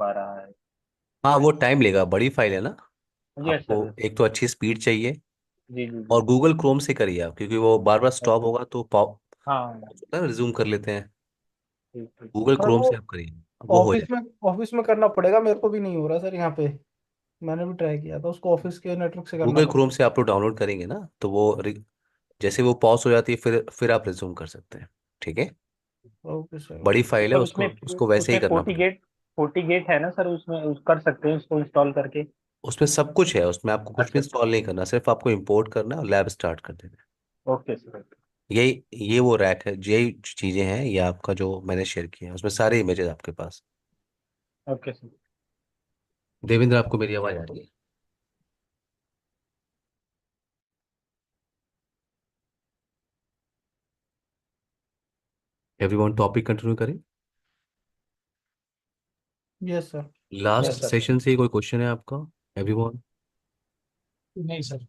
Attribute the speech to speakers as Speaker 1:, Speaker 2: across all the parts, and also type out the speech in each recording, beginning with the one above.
Speaker 1: पा रहा है।
Speaker 2: हाँ वो टाइम लेगा, बड़ी फाइल है ना।
Speaker 1: यस
Speaker 2: आपको
Speaker 1: सर।
Speaker 2: एक तो अच्छी स्पीड चाहिए।
Speaker 1: जी जी जी।
Speaker 2: और गूगल क्रोम से करिए आप, क्योंकि वो बार बार स्टॉप
Speaker 1: ओके।
Speaker 2: होगा तो
Speaker 1: हाँ।
Speaker 2: रिज्यूम कर लेते हैं।
Speaker 1: ठीक ठीक।
Speaker 2: गूगल
Speaker 1: सर
Speaker 2: क्रोम
Speaker 1: वो
Speaker 2: से आप करिए, वो हो
Speaker 1: ऑफिस
Speaker 2: जाए।
Speaker 1: में ऑफिस में करना पड़ेगा, मेरे को भी नहीं हो रहा सर यहाँ पे। मैंने भी ट्राई किया था, उसको ऑफिस के नेटवर्क से करना
Speaker 2: गूगल
Speaker 1: पड़ता
Speaker 2: क्रोम से आप लोग डाउनलोड करेंगे ना, तो वो जैसे वो पॉज हो जाती है, फिर आप रिज्यूम कर सकते हैं। ठीक है।
Speaker 1: है। ओके सर,
Speaker 2: बड़ी
Speaker 1: ओके सर।
Speaker 2: फाइल है,
Speaker 1: सर
Speaker 2: उसको
Speaker 1: उसमें
Speaker 2: उसको वैसे ही
Speaker 1: उसमें
Speaker 2: करना पड़ेगा।
Speaker 1: फोर्टी गेट है ना सर, उसमें कर सकते हैं उसको इंस्टॉल करके।
Speaker 2: उसमें सब कुछ है, उसमें आपको कुछ भी
Speaker 1: अच्छा।
Speaker 2: इंस्टॉल नहीं करना, सिर्फ आपको इंपोर्ट करना है और लैब स्टार्ट कर देना है।
Speaker 1: Okay sir, okay.
Speaker 2: यही, ये वो रैक है, यही चीजें हैं, ये आपका जो मैंने शेयर किया है उसमें सारे इमेजेस आपके पास।
Speaker 1: Okay sir.
Speaker 2: देवेंद्र, आपको मेरी आवाज आ रही है? एवरीवन, टॉपिक कंटिन्यू करें।
Speaker 1: Yes sir.
Speaker 2: Last
Speaker 1: yes sir.
Speaker 2: Session से कोई क्वेश्चन है आपका? एवरीवन?
Speaker 1: नहीं सर।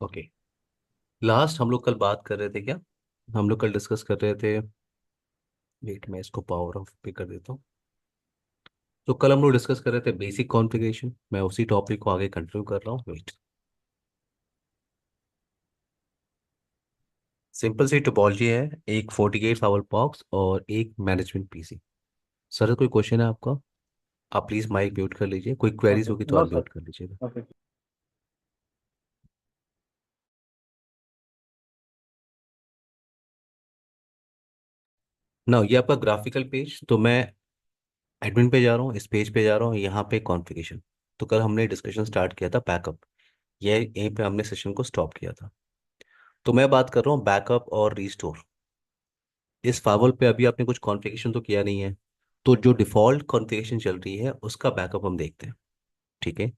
Speaker 2: ओके। लास्ट हम लोग कल बात कर रहे थे क्या? हम लोग कल डिस्कस कर रहे थे। वेट, मैं इसको पावर ऑफ पे कर देता हूँ। तो कल हम लोग डिस्कस कर रहे थे बेसिक कॉन्फ़िगरेशन, मैं उसी टॉपिक को आगे कंटिन्यू कर रहा हूँ। वेट। सिंपल सी टोपोलॉजी है, एक 48 आवर बॉक्स और एक मैनेजमेंट पीसी। सर कोई क्वेश्चन है आपका? आप प्लीज माइक म्यूट कर लीजिए, कोई क्वेरीज
Speaker 1: ओके।
Speaker 2: होगी तो
Speaker 1: नो
Speaker 2: आप
Speaker 1: सर।
Speaker 2: म्यूट कर लीजिएगा।
Speaker 1: ओके।
Speaker 2: ना, ये आपका ग्राफिकल पेज, तो मैं एडमिन पे जा रहा हूँ, इस पेज पे जा रहा हूँ, यहाँ पे कॉन्फ़िगरेशन। तो कल हमने डिस्कशन स्टार्ट किया था बैकअप, ये यहीं पे हमने सेशन को स्टॉप किया था। तो मैं बात कर रहा हूँ बैकअप और रीस्टोर। इस फावल पे अभी आपने कुछ कॉन्फ़िगरेशन तो किया नहीं है, तो जो डिफ़ॉल्ट कॉन्फ़िगरेशन चल रही है उसका बैकअप हम देखते हैं। ठीक है।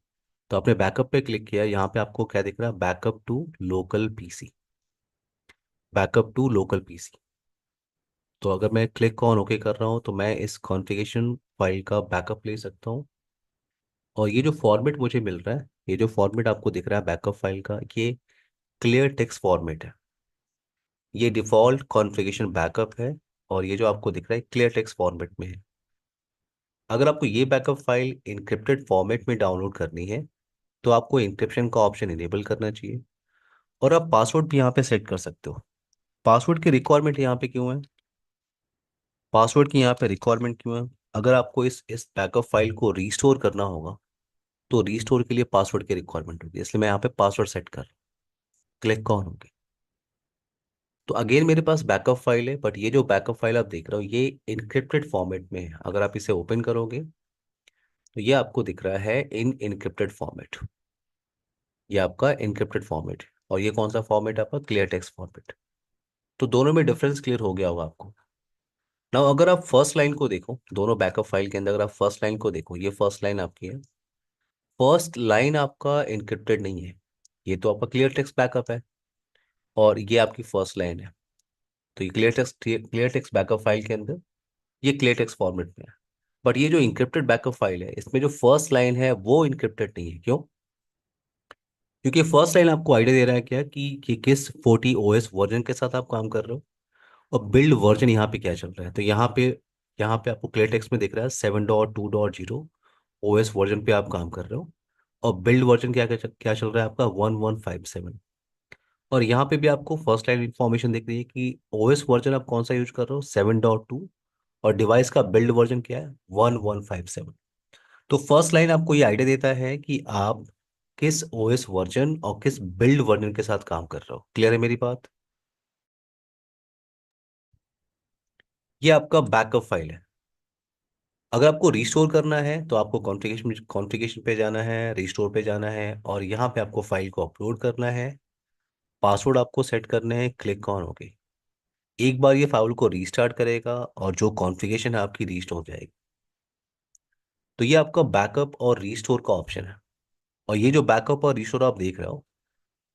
Speaker 2: तो आपने बैकअप पे क्लिक किया, यहाँ पे आपको क्या दिख रहा है? Backup to local PC. Backup to local PC. तो अगर मैं क्लिक ऑन ओके कर रहा हूँ तो मैं इस कॉन्फ़िगरेशन फाइल का बैकअप ले सकता हूँ। और ये जो फॉर्मेट मुझे मिल रहा है, ये जो फॉर्मेट आपको दिख रहा है बैकअप फाइल का, ये क्लियर टेक्स्ट फॉर्मेट है। ये डिफ़ॉल्ट कॉन्फ़िगरेशन बैकअप है। और ये जो आपको दिख रहा है क्लियर टेक्स्ट फॉर्मेट में है। अगर आपको ये बैकअप फाइल इनक्रिप्टेड फॉर्मेट में डाउनलोड करनी है, तो आपको इंक्रिप्शन का ऑप्शन इनेबल करना चाहिए। और आप पासवर्ड भी यहाँ पे सेट कर सकते हो। पासवर्ड की रिक्वायरमेंट यहाँ पे क्यों है? पासवर्ड की यहाँ पे रिक्वायरमेंट क्यों है? अगर आपको इस बैकअप फाइल को रीस्टोर करना होगा, तो रीस्टोर के लिए पासवर्ड की रिक्वायरमेंट होगी, इसलिए मैं यहाँ पे पासवर्ड सेट कर क्लिक ऑन होंगे। तो अगेन मेरे पास बैकअप फाइल है, बट ये जो बैकअप फाइल आप देख रहे हो ये इनक्रिप्टेड फॉर्मेट में है। अगर आप इसे ओपन करोगे तो ये आपको दिख रहा है इन इनक्रिप्टेड फॉर्मेट। ये आपका इनक्रिप्टेड फॉर्मेट है, और ये कौन सा फॉर्मेट है आपका? Clear text format. तो दोनों में डिफरेंस क्लियर हो गया होगा आपको। ना, अगर आप फर्स्ट लाइन को देखो, दोनों बैकअप फाइल के अंदर अगर आप फर्स्ट लाइन को देखो, ये फर्स्ट लाइन आपकी है। फर्स्ट लाइन आपका इनक्रिप्टेड नहीं है, ये तो आपका क्लियर टेक्स्ट बैकअप है। और ये आपकी फर्स्ट लाइन है। तो ये क्लियर टेक्स्ट बैकअप फाइल के अंदर ये क्लियर टेक्स्ट फॉर्मेट में है। बट ये जो इंक्रिप्टेड बैकअप फाइल है, इसमें जो फर्स्ट लाइन है वो इंक्रिप्टेड नहीं है। क्यों? क्योंकि फर्स्ट लाइन आपको आइडिया दे रहा है क्या कि किस 40 ओएस वर्जन के साथ आप काम कर रहे हो, और बिल्ड वर्जन यहाँ पे क्या चल रहा है। तो यहाँ पे आपको क्लियर टेक्स्ट में दिख रहा है 7.2.0 ओएस वर्जन पे आप काम कर रहे हो। और बिल्ड वर्जन क्या चल रहा है आपका? 1157। और यहाँ पे भी आपको फर्स्ट लाइन इंफॉर्मेशन दिख रही है कि ओएस वर्जन आप कौन सा यूज कर रहे हो, 7.2। और डिवाइस का बिल्ड वर्जन क्या है? 1157। तो फर्स्ट लाइन आपको ये आइडिया देता है कि आप किस ओएस वर्जन और किस बिल्ड वर्जन के साथ काम कर रहे हो। क्लियर है मेरी बात? ये आपका बैकअप फाइल है। अगर आपको रिस्टोर करना है तो आपको कॉन्फ़िगरेशन कॉन्फ़िगरेशन पे जाना है, रिस्टोर पे जाना है, और यहाँ पे आपको फाइल को अपलोड करना है। पासवर्ड आपको सेट करने हैं, क्लिक ऑन होगी। एक बार ये फाइल को रीस्टार्ट करेगा और जो कॉन्फ़िगरेशन है आपकी रीस्टोर हो जाएगी। तो ये आपका बैकअप और रीस्टोर का ऑप्शन है। और ये जो बैकअप और रिस्टोर आप देख रहे हो,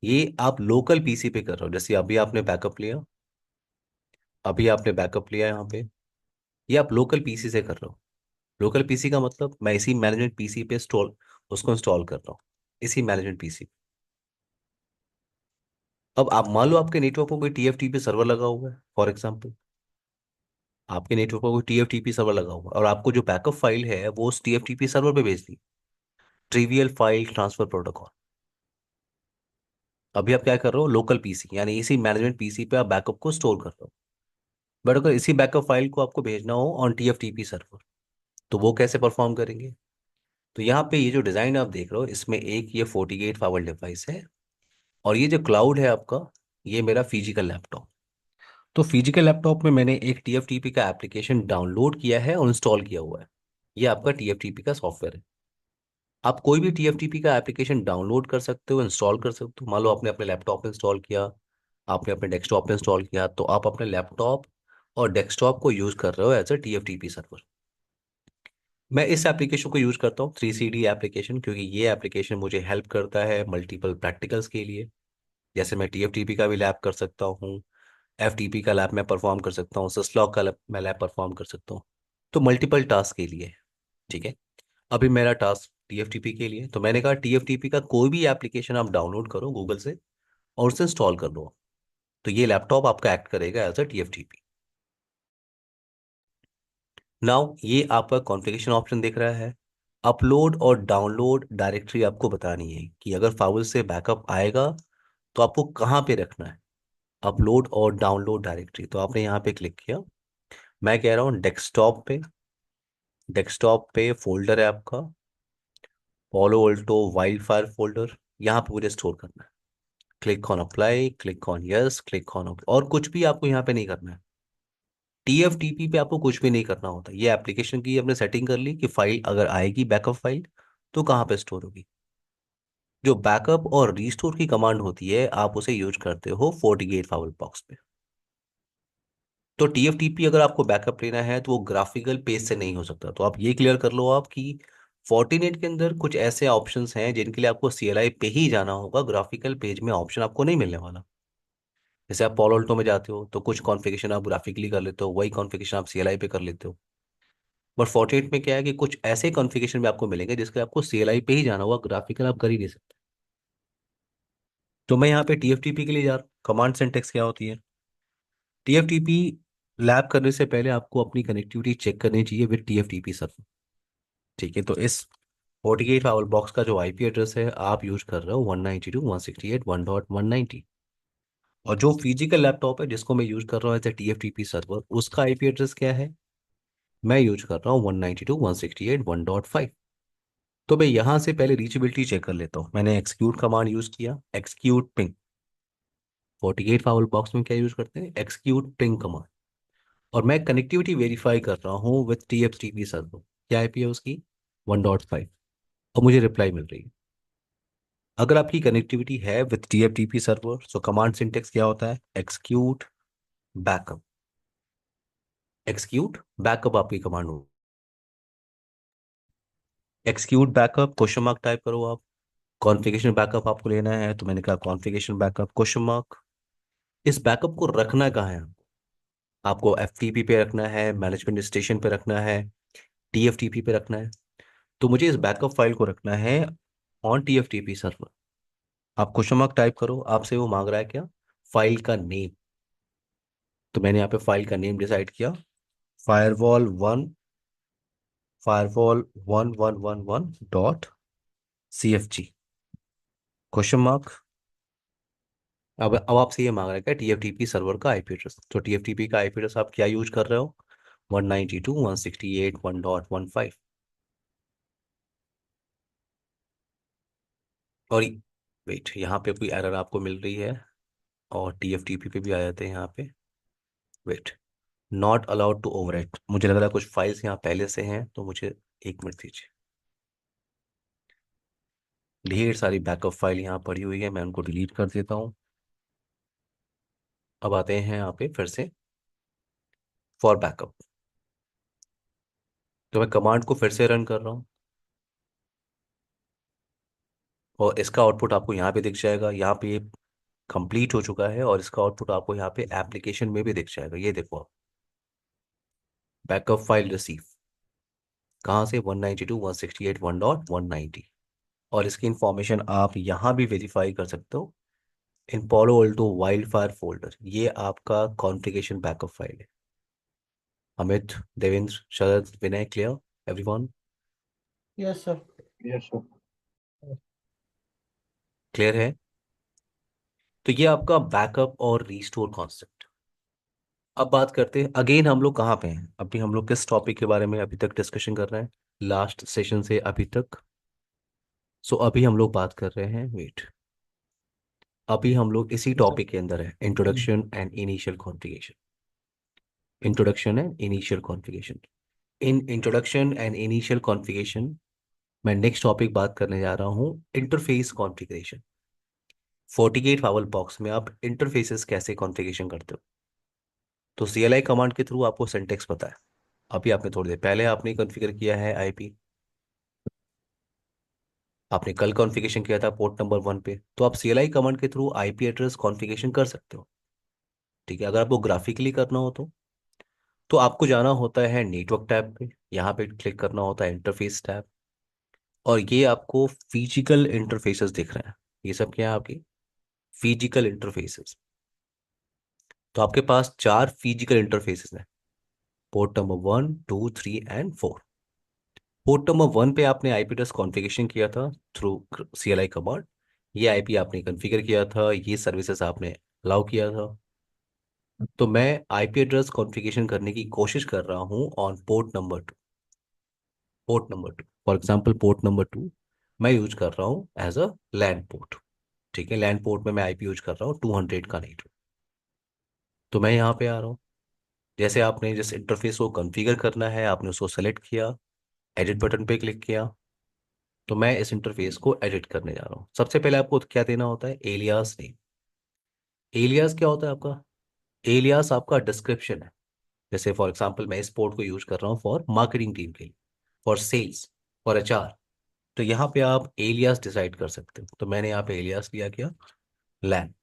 Speaker 2: ये आप लोकल पीसी पे कर रहे हो। जैसे अभी आपने बैकअप लिया यहाँ पे, ये आप लोकल पीसी से कर रहे हो। लोकल पीसी का मतलब मैं इसी मैनेजमेंट पीसी पे उसको इंस्टॉल कर रहा हूँ, इसी मैनेजमेंट पीसी। अब आप मान लो आपके नेटवर्क में कोई टीएफटीपी सर्वर लगा हुआ है फॉर एग्जांपल। आपके नेटवर्क पर कोई टीएफटीपी सर्वर लगा हुआ है और आपको जो बैकअप फाइल है वो उस टीएफटीपी सर्वर पे भेज दी, ट्रिवियल फाइल ट्रांसफर प्रोटोकॉल। अभी आप क्या कर रहे हो, लोकल पीसी यानी इसी मैनेजमेंट पीसी पे आप बैकअप को स्टोर कर रहे हो। बट अगर इसी बैकअप फाइल को आपको भेजना हो ऑन टीएफटीपी सर्वर, तो वो कैसे परफॉर्म करेंगे? तो यहाँ पे ये जो डिज़ाइन आप देख रहे हो इसमें एक ये 48 फावर डिवाइस है, और ये जो क्लाउड है आपका, ये मेरा फिजिकल लैपटॉप। तो फिजिकल लैपटॉप में मैंने एक टीएफटीपी का एप्लीकेशन डाउनलोड किया है और इंस्टॉल किया हुआ है। ये आपका टीएफटीपी का सॉफ्टवेयर है। आप कोई भी टीएफटीपी का एप्लीकेशन डाउनलोड कर सकते हो, इंस्टॉल कर सकते हो। मान लो आपने अपने लैपटॉप पे इंस्टॉल किया, आपने अपने डेस्कटॉप पे इंस्टॉल किया, तो आप अपने लैपटॉप और डेस्कटॉप को यूज़ कर रहे हो एज अ टीएफटीपी सर्वर। मैं इस एप्लीकेशन को यूज़ करता हूँ, 3CD एप्लीकेशन, क्योंकि ये एप्लीकेशन मुझे हेल्प करता है मल्टीपल प्रैक्टिकल्स के लिए। जैसे मैं टीएफटीपी का भी लैब कर सकता हूँ, एफटीपी का लैब मैं परफॉर्म कर सकता हूँ, सिस्लॉग का मैं लैब परफॉर्म कर सकता हूँ। तो मल्टीपल टास्क के लिए। ठीक है। अभी मेरा टास्क टीएफटीपी के लिए, तो मैंने कहा टीएफटीपी का कोई भी एप्लीकेशन आप डाउनलोड करो गूगल से और उसे इंस्टॉल कर लो। तो ये लैपटॉप आपका एक्ट करेगा एज अ टीएफटीपी। नाउ ये आपका कॉन्फ़िगरेशन ऑप्शन दिख रहा है। अपलोड और डाउनलोड डायरेक्टरी आपको बतानी है कि अगर फाइल से बैकअप आएगा तो आपको कहाँ पे रखना है। अपलोड और डाउनलोड डायरेक्टरी, तो आपने यहाँ पे क्लिक किया। मैं कह रहा हूँ डेस्कटॉप पे। डेस्कटॉप पे फोल्डर है आपका Paulo Alto wild fire folder, यहाँ पे मुझे स्टोर करना है। Click on apply, click on yes, click on और कुछ भी आपको यहाँ पे नहीं करना है। टीएफटीपी पे आपको कुछ भी नहीं करना होता। ये एप्लीकेशन की आपने सेटिंग कर ली कि फाइल अगर आएगी बैकअप फाइल तो कहाँ पे स्टोर होगी। जो बैकअप और रीस्टोर की कमांड होती है आप उसे यूज करते हो 48 फाइल बॉक्स पे। तो टीएफटीपी अगर आपको बैकअप लेना है तो वो ग्राफिकल पेज से नहीं हो सकता। तो आप ये क्लियर कर लो आप कि फोर्टिनेट के अंदर कुछ ऐसे ऑप्शंस हैं जिनके लिए आपको सीएलआई पे ही जाना होगा, ग्राफिकल पेज में ऑप्शन आपको नहीं मिलने वाला। जैसे आप पॉलो अल्टो में जाते हो तो कुछ कॉन्फ़िगरेशन आप ग्राफिकली कर लेते हो, वही कॉन्फ़िगरेशन आप सीएलआई पे कर लेते हो। बट 48 में क्या है कि कुछ ऐसे कॉन्फ़िगरेशन भी आपको मिलेंगे जिसके लिए आपको सीएलआई पे ही जाना होगा, ग्राफिकल आप कर ही नहीं सकते। तो मैं यहाँ पे टीएफटीपी के लिए जा रहा हूँ। कमांड सिंटेक्स क्या होती है? टीएफटीपी लैब करने से पहले आपको अपनी कनेक्टिविटी चेक करनी चाहिए विद टीएफटीपी सर्वर। ठीक है। तो इस 48 आवर बॉक्स का जो आईपी एड्रेस है आप यूज कर रहे हो 192.168.1.190। और जो फिजिकल लैपटॉप है जिसको मैं यूज कर रहा हूँ एज ए टीएफटीपी सर्वर, उसका आईपी एड्रेस क्या है? मैं यूज कर रहा हूँ 192.168.1.5। तो मैं यहाँ से पहले रीचेबिलिटी चेक कर लेता हूँ। मैंने एक्सक्यूट कमांड यूज किया, एक्सक्यूट पिंग। 48 फाइल बॉक्स में क्या यूज करते हैं? Execute ping command. और मैं कनेक्टिविटी वेरीफाई कर रहा हूँ विथ टीएफटीपी सर्वर। क्या आईपी है उसकी? 1.5। और मुझे रिप्लाई मिल रही है। अगर आपकी कनेक्टिविटी है विथ टीएफटीपी सर्वर तो कमांड सिंटेक्स क्या होता है? Execute backup. एक्सक्यूट बैकअप आपकी कमांड हो। Execute backup question mark type करो आप। कॉन्फ़िगरेशन बैकअप आपको लेना है तो मैंने कहा कॉन्फ़िगरेशन बैकअप क्वेश्चन मार्क। इस बैकअप को रखना कहाँ है? आपको एफटीपी पे रखना है, मैनेजमेंट स्टेशन पे रखना है, टीएफटीपी पे रखना है। तो मुझे इस बैकअप फाइल को रखना है ऑन टीएफटीपी सर्वर। आप क्वेश्चन मार्क टाइप करो, आपसे वो मांग रहा है क्या? फाइल का नेम। तो मैंने यहाँ पे फाइल का नेम डिसाइड किया, फायरवॉल 1, firewall1111.cfg क्वेश्चन मार्क। अब आपसे ये मांग रहा है क्या? टीएफटीपी सर्वर का आईपी एड्रेस। तो टीएफटीपी का आईपी एड्रेस आप क्या यूज कर रहे हो? 192.168.1.15। और वेट, यहाँ पे कोई एरर आपको मिल रही है और टीएफटीपी पे भी आ जाते हैं यहाँ पे। Wait, not allowed to overwrite. मुझे लग रहा है कुछ फाइल्स यहाँ पहले से हैं, तो मुझे एक मिनट दीजिए। ढेर सारी बैकअप फाइल यहाँ पड़ी हुई है, मैं उनको डिलीट कर देता हूँ। अब आते हैं यहाँ पे फिर से फॉर बैकअप। तो मैं कमांड को फिर से रन कर रहा हूँ और इसका आउटपुट आपको यहाँ पे दिख जाएगा। यहाँ पे ये कंप्लीट हो चुका है और इसका आउटपुट आपको यहाँ पे एप्लीकेशन में भी दिख जाएगा। ये देखो आप, बैकअप फाइल रिसीव कहाँ से? 192.168.1.190। और इसकी इंफॉर्मेशन आप यहाँ भी वेरीफाई कर सकते हो in Palo Alto wild fire folder. ये आपका कॉन्फ़िगरेशन बैकअप फाइल है। Amit, Devendra, Sharad, Vinay, clear everyone?
Speaker 1: Yes sir.
Speaker 3: Yes sir.
Speaker 2: Clear है? तो ये आपका बैकअप और रीस्टोर कॉन्सेप्ट। अब बात करते हैं, अगेन हम लोग कहाँ पे हैं अभी, हम लोग किस टॉपिक के बारे में अभी तक डिस्कशन कर रहे हैं लास्ट सेशन से अभी तक? सो अभी हम लोग बात कर रहे हैं, वेट, अभी हम लोग इसी
Speaker 1: यस सर।
Speaker 2: टॉपिक के अंदर है, introduction and initial configuration. Introduction and initial configuration. In introduction and initial configuration मैं नेक्स्ट टॉपिक बात करने जा रहा हूँ, interface configuration. FortiGate firewall box में आप इंटरफेसेस कैसे कॉन्फ़िगरेशन करते हो? तो CLI कमांड के थ्रू आपको सिंटेक्स पता है, अभी आपने थोड़ी देर पहले आपने कॉन्फ़िगर किया है आईपी, आपने कल कॉन्फ़िगरेशन किया था पोर्ट नंबर 1 पे, तो आप CLI कमांड के थ्रू आईपी एड्रेस कॉन्फ़िगरेशन कर सकते हो। ठीक है, अगर आपको ग्राफिकली करना हो तो आपको जाना होता है नेटवर्क टैब पे, यहाँ पे क्लिक करना होता है इंटरफेस टैब, और ये आपको फिजिकल इंटरफेसेस दिख रहे हैं। ये सब क्या है आपकी फिजिकल इंटरफेसेस। तो आपके पास 4 फिजिकल इंटरफेसेस हैं, port number 1, 2, 3 and 4। Port number 1 पे आपने आईपी एड्रेस कॉन्फ़िगरेशन किया था थ्रू CLI कमांड, ये आईपी आपने कॉन्फ़िगर किया था, ये सर्विसेज आपने अलाउ किया था। तो मैं आईपी एड्रेस कॉन्फ़िगरेशन करने की कोशिश कर रहा हूँ on port number 2। Port number 2, for example port number 2 मैं यूज कर रहा हूँ एज अ लैंड पोर्ट। ठीक है, लैंड पोर्ट में मैं आईपी यूज कर रहा हूँ 200 का नहीं। तो मैं यहाँ पे आ रहा हूँ, जैसे आपने जिस इंटरफेस को कॉन्फ़िगर करना है आपने उसको सेलेक्ट किया, एडिट बटन पे क्लिक किया, तो मैं इस इंटरफेस को एडिट करने जा रहा हूँ। सबसे पहले आपको क्या देना होता है, एलियास नेम। एलियास क्या होता है आपका? एलियास आपका डिस्क्रिप्शन है। जैसे फॉर एग्जांपल मैं इस पोर्ट को यूज कर रहा हूँ फॉर मार्केटिंग टीम के लिए, फॉर सेल्स, फॉर HR। तो यहाँ पे आप एलियास डिसाइड कर सकते हो, तो मैंने यहाँ पे एलियास लिया, क्या, लैन।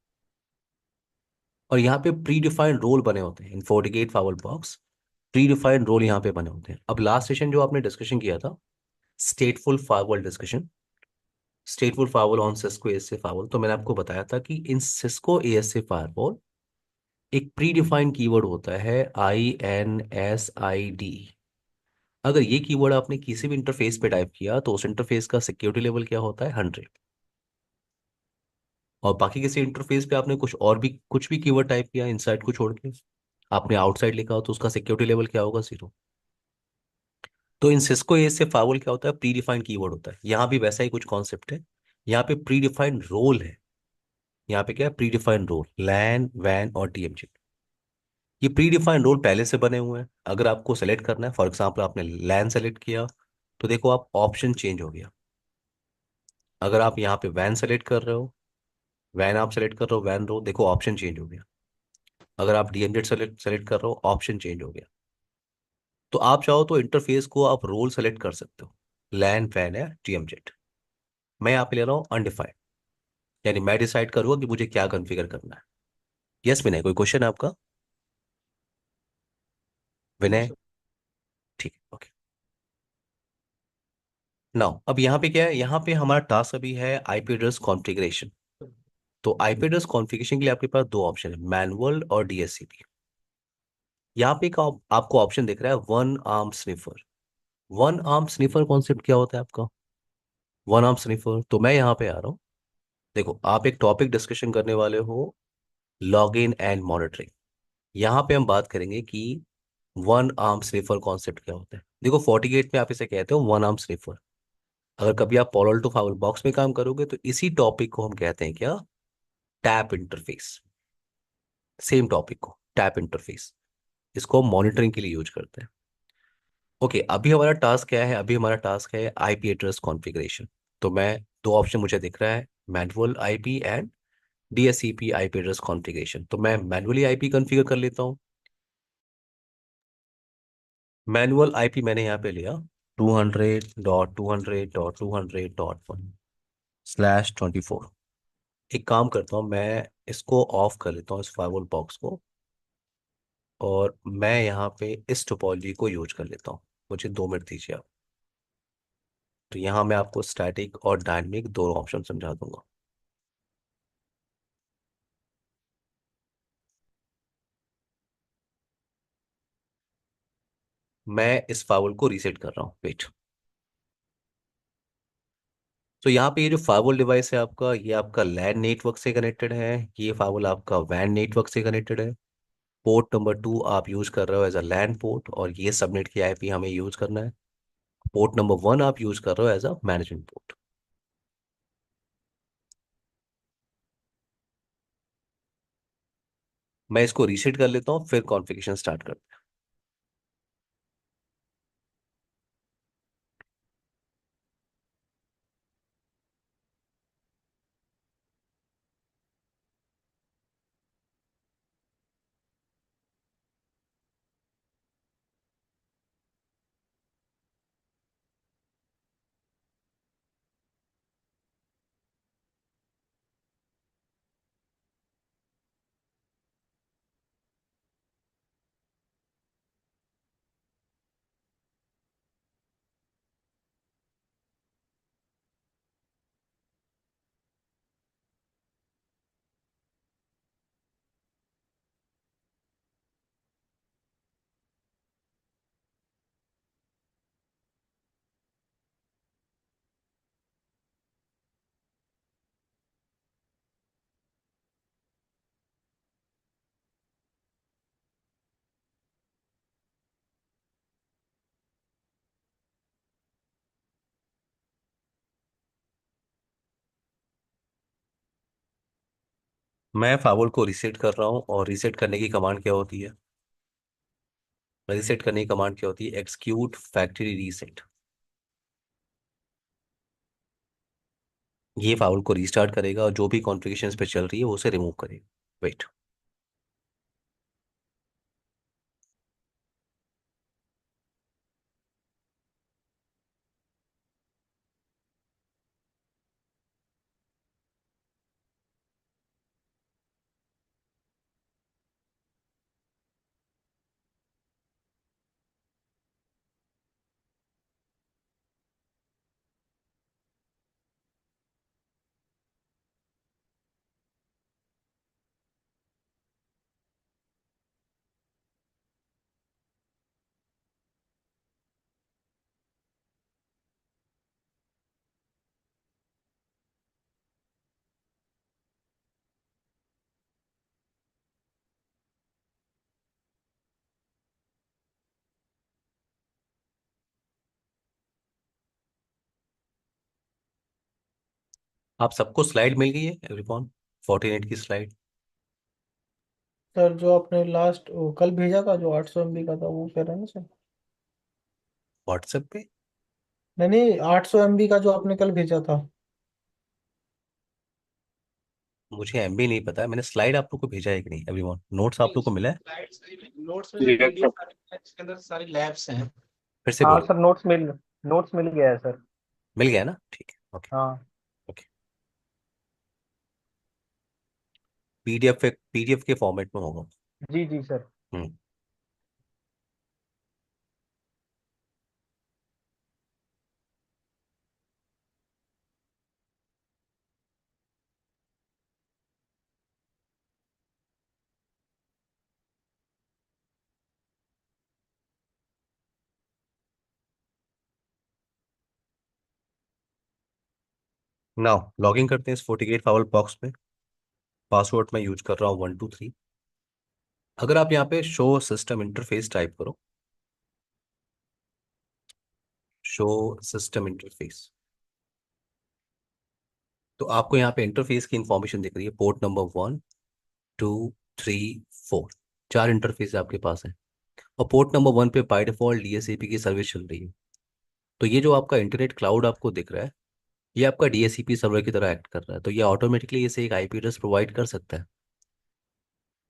Speaker 2: और यहाँ पे प्री डिफाइंड रोल बने होते हैं in FortiGate firewall box. Predefined role यहाँ पे बने होते हैं। अब लास्ट सेशन जो आपने डिस्कशन किया था, stateful firewall discussion, stateful firewall on Cisco ASA firewall, तो मैंने आपको बताया था कि इन सिस्को ASA फायरवॉल एक प्री डिफाइंड कीवर्ड होता है INSID। अगर ये कीवर्ड आपने किसी भी इंटरफेस पे टाइप किया तो उस इंटरफेस का सिक्योरिटी लेवल क्या होता है, 100। और बाकी किसी इंटरफेस पे आपने कुछ भी कीवर्ड टाइप किया इनसाइड को छोड़ के, आपने आउटसाइड लिखा हो तो उसका सिक्योरिटी लेवल क्या होगा, 0। तो इन सिस्को ए से फावल क्या होता है, प्री डिफाइंड कीवर्ड होता है। यहाँ भी वैसा ही कुछ कॉन्सेप्ट है, यहाँ पे प्री डिफाइंड रोल है। यहाँ पे क्या है, प्री डिफाइंड रोल, लैन, वैन और DMZ। ये प्री डिफाइंड रोल पहले से बने हुए हैं। अगर आपको सेलेक्ट करना है, फॉर एग्जाम्पल आपने लैन सेलेक्ट किया, तो देखो आप ऑप्शन चेंज हो गया। अगर आप यहाँ पे वैन सेलेक्ट कर रहे हो, वैन आप सेलेक्ट कर रहे हो, वैन रो, देखो ऑप्शन चेंज हो गया। अगर आप DMZ सेलेक्ट सेलेक्ट कर रहे हो, ऑप्शन चेंज हो गया। तो आप चाहो तो इंटरफेस को आप रोल सेलेक्ट कर सकते हो, लैन, वैन या DMZ। मैं यहाँ पे ले रहा हूँ अनडिफाइंड, यानी मैं डिसाइड करूंगा कि मुझे क्या कॉन्फ़िगर करना है। यस विनय, कोई क्वेश्चन है आपका?
Speaker 1: नो
Speaker 2: विनय?
Speaker 1: सर।
Speaker 2: ठीक है, ओके। नाउ अब यहाँ पे क्या है, यहाँ पे हमारा टास्क अभी है आईपी एड्रेस कॉन्फ़िगरेशन। तो आईपी एड्रेस कॉन्फ़िगरेशन के लिए आपके पास दो ऑप्शन है, मैनुअल और DHCP। यहाँ पे का आपको ऑप्शन दिख रहा है one arm sniffer. One arm sniffer concept क्या होता है आपका, वन आर्म स्निफर? तो मैं यहाँ पे आ रहा हूँ, देखो आप एक टॉपिक डिस्कशन करने वाले हो, लॉग इन एंड मॉनिटरिंग। यहाँ पे हम बात करेंगे कि वन आर्म स्निफर कॉन्सेप्ट क्या होता है। देखो FortiGate में आप इसे कहते हो वन आर्म स्निफर। अगर कभी आप पॉलो अल्टो फावल बॉक्स में काम करोगे तो इसी टॉपिक को हम कहते हैं क्या, टैप इंटरफेस। सेम टॉपिक को टैप इंटरफेस, इसको हम मॉनिटरिंग के लिए यूज करते हैं। ओके, अभी हमारा टास्क क्या है, अभी हमारा टास्क है आईपी एड्रेस कॉन्फ़िगरेशन। तो मैं, दो ऑप्शन मुझे दिख रहा है, manual IP and DHCP IP address configuration. तो मैं मैनुअली आईपी कॉन्फ़िगर कर लेता हूँ। मैनुअल आईपी मैंने यहाँ पे लिया 200.200.200.1/24। एक काम करता हूँ, मैं इसको ऑफ कर लेता हूँ इस फायरवॉल बॉक्स को, और मैं यहाँ पे इस टोपोलॉजी को यूज कर लेता हूँ। मुझे 2 मिनट दीजिए आप। तो यहाँ मैं आपको स्टैटिक और डायनेमिक दोनों ऑप्शन समझा दूंगा। मैं इस फाइल को रीसेट कर रहा हूँ, वेट। तो यहाँ पे ये जो फाइवल डिवाइस है आपका, ये आपका लैन नेटवर्क से कनेक्टेड है, ये फाइवल आपका वैन नेटवर्क से कनेक्टेड है। पोर्ट नंबर 2 आप यूज कर रहे हो एज अ लैन पोर्ट, और ये सबनेट की आईपी हमें यूज करना है। पोर्ट नंबर 1 आप यूज कर रहे हो एज अ मैनेजमेंट पोर्ट। मैं इसको रीसेट कर लेता हूँ, फिर कॉन्फ़िगरेशन स्टार्ट करते हैं। मैं फाइवल को रीसेट कर रहा हूँ, और रीसेट करने की कमांड क्या होती है? रीसेट करने की कमांड क्या होती है? Execute factory reset. ये फाइल को रीस्टार्ट करेगा, और जो भी कॉन्फ़िगरेशन इस पे चल रही है वो उसे रिमूव करेगा। वेट। आप सबको स्लाइड मिल गई है एवरीवन? 48 की स्लाइड।
Speaker 1: सर जो आपने लास्ट कल भेजा था जो 800 MB का था वो कह रहे हैं ना सर?
Speaker 2: व्हाट्सएप पे?
Speaker 1: नहीं नहीं, 800 MB का जो आपने कल भेजा था।
Speaker 2: मुझे एमबी नहीं पता है, मैंने स्लाइड आप लोग को भेजा है कि नहीं एवरीवन? नोट्स आप लोग को मिला है?
Speaker 1: स्लाइड्स, नोट्स में जो
Speaker 3: यस सर।
Speaker 1: पीडीएफ है जिसके अंदर सारी लैब्स हैं।
Speaker 2: फिर से
Speaker 3: हाँ
Speaker 2: बोलो।
Speaker 3: सर, नोट्स मिल गया है सर।
Speaker 2: मिल गया ना? ठीक है, ओके।
Speaker 3: हाँ।
Speaker 2: ओके। पीडीएफ के फॉर्मेट में होगा।
Speaker 3: जी जी सर।
Speaker 2: हम्म। नाउ लॉगिन करते हैं इस फोर्टिगेट फावल बॉक्स में। पासवर्ड मैं यूज कर रहा हूँ 123। अगर आप यहाँ पे शो सिस्टम इंटरफेस टाइप करो, शो सिस्टम इंटरफेस, तो आपको यहाँ पे इंटरफेस की इंफॉर्मेशन दिख रही है। पोर्ट नंबर 1, 2, 3, 4, चार इंटरफेस आपके पास है। और पोर्ट नंबर 1 पे बाय डिफॉल्ट डीएससीपी की सर्विस चल रही है। तो ये जो आपका इंटरनेट क्लाउड आपको दिख रहा है, ये आपका डीएससीपी सर्वर की तरह एक्ट कर रहा है, तो ये ऑटोमेटिकली इसे एक आईपी एड्रेस प्रोवाइड कर सकता है।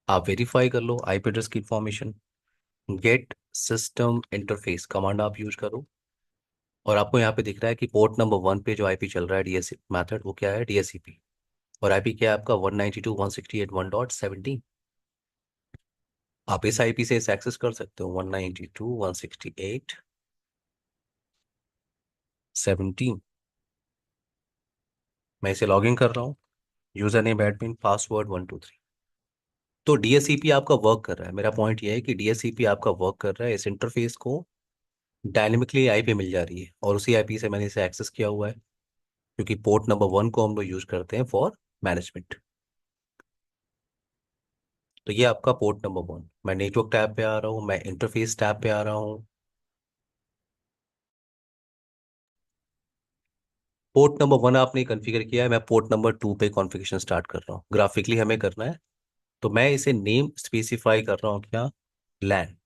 Speaker 2: आप वेरीफाई कर लो आईपी एड्रेस की information. Get system interface command आप यूज करो, और आपको यहाँ पे दिख रहा है कि पोर्ट नंबर 1 पे जो आईपी चल रहा है डीएससी मैथड, वो क्या है? डीएससीपी। और आईपी क्या है आपका? 192.168.1.17। आप इस आईपी से इसे एक्सेस कर सकते हो, 192.168.17। मैं इसे लॉगिन कर रहा हूँ। User name admin, password 123। तो डीएससीपी आपका वर्क कर रहा है। मेरा पॉइंट ये है कि डीएससीपी आपका वर्क कर रहा है। इस इंटरफेस को डायनेमिकली आईपी मिल जा रही है और उसी आईपी से मैंने इसे एक्सेस किया हुआ है, क्योंकि पोर्ट नंबर 1 को हम लोग यूज करते हैं फॉर मैनेजमेंट। तो ये आपका पोर्ट नंबर 1। मैं नेटवर्क टैब पे आ रहा हूँ, मैं इंटरफेस टैब पे आ रहा हूँ। पोर्ट नंबर 1 आपने कॉन्फ़िगर किया है, मैं पोर्ट नंबर 2 पे कॉन्फ़िगरेशन स्टार्ट कर रहा हूँ। ग्राफिकली हमें करना है, तो मैं इसे नेम स्पेसिफाई कर रहा हूँ क्या, लैन।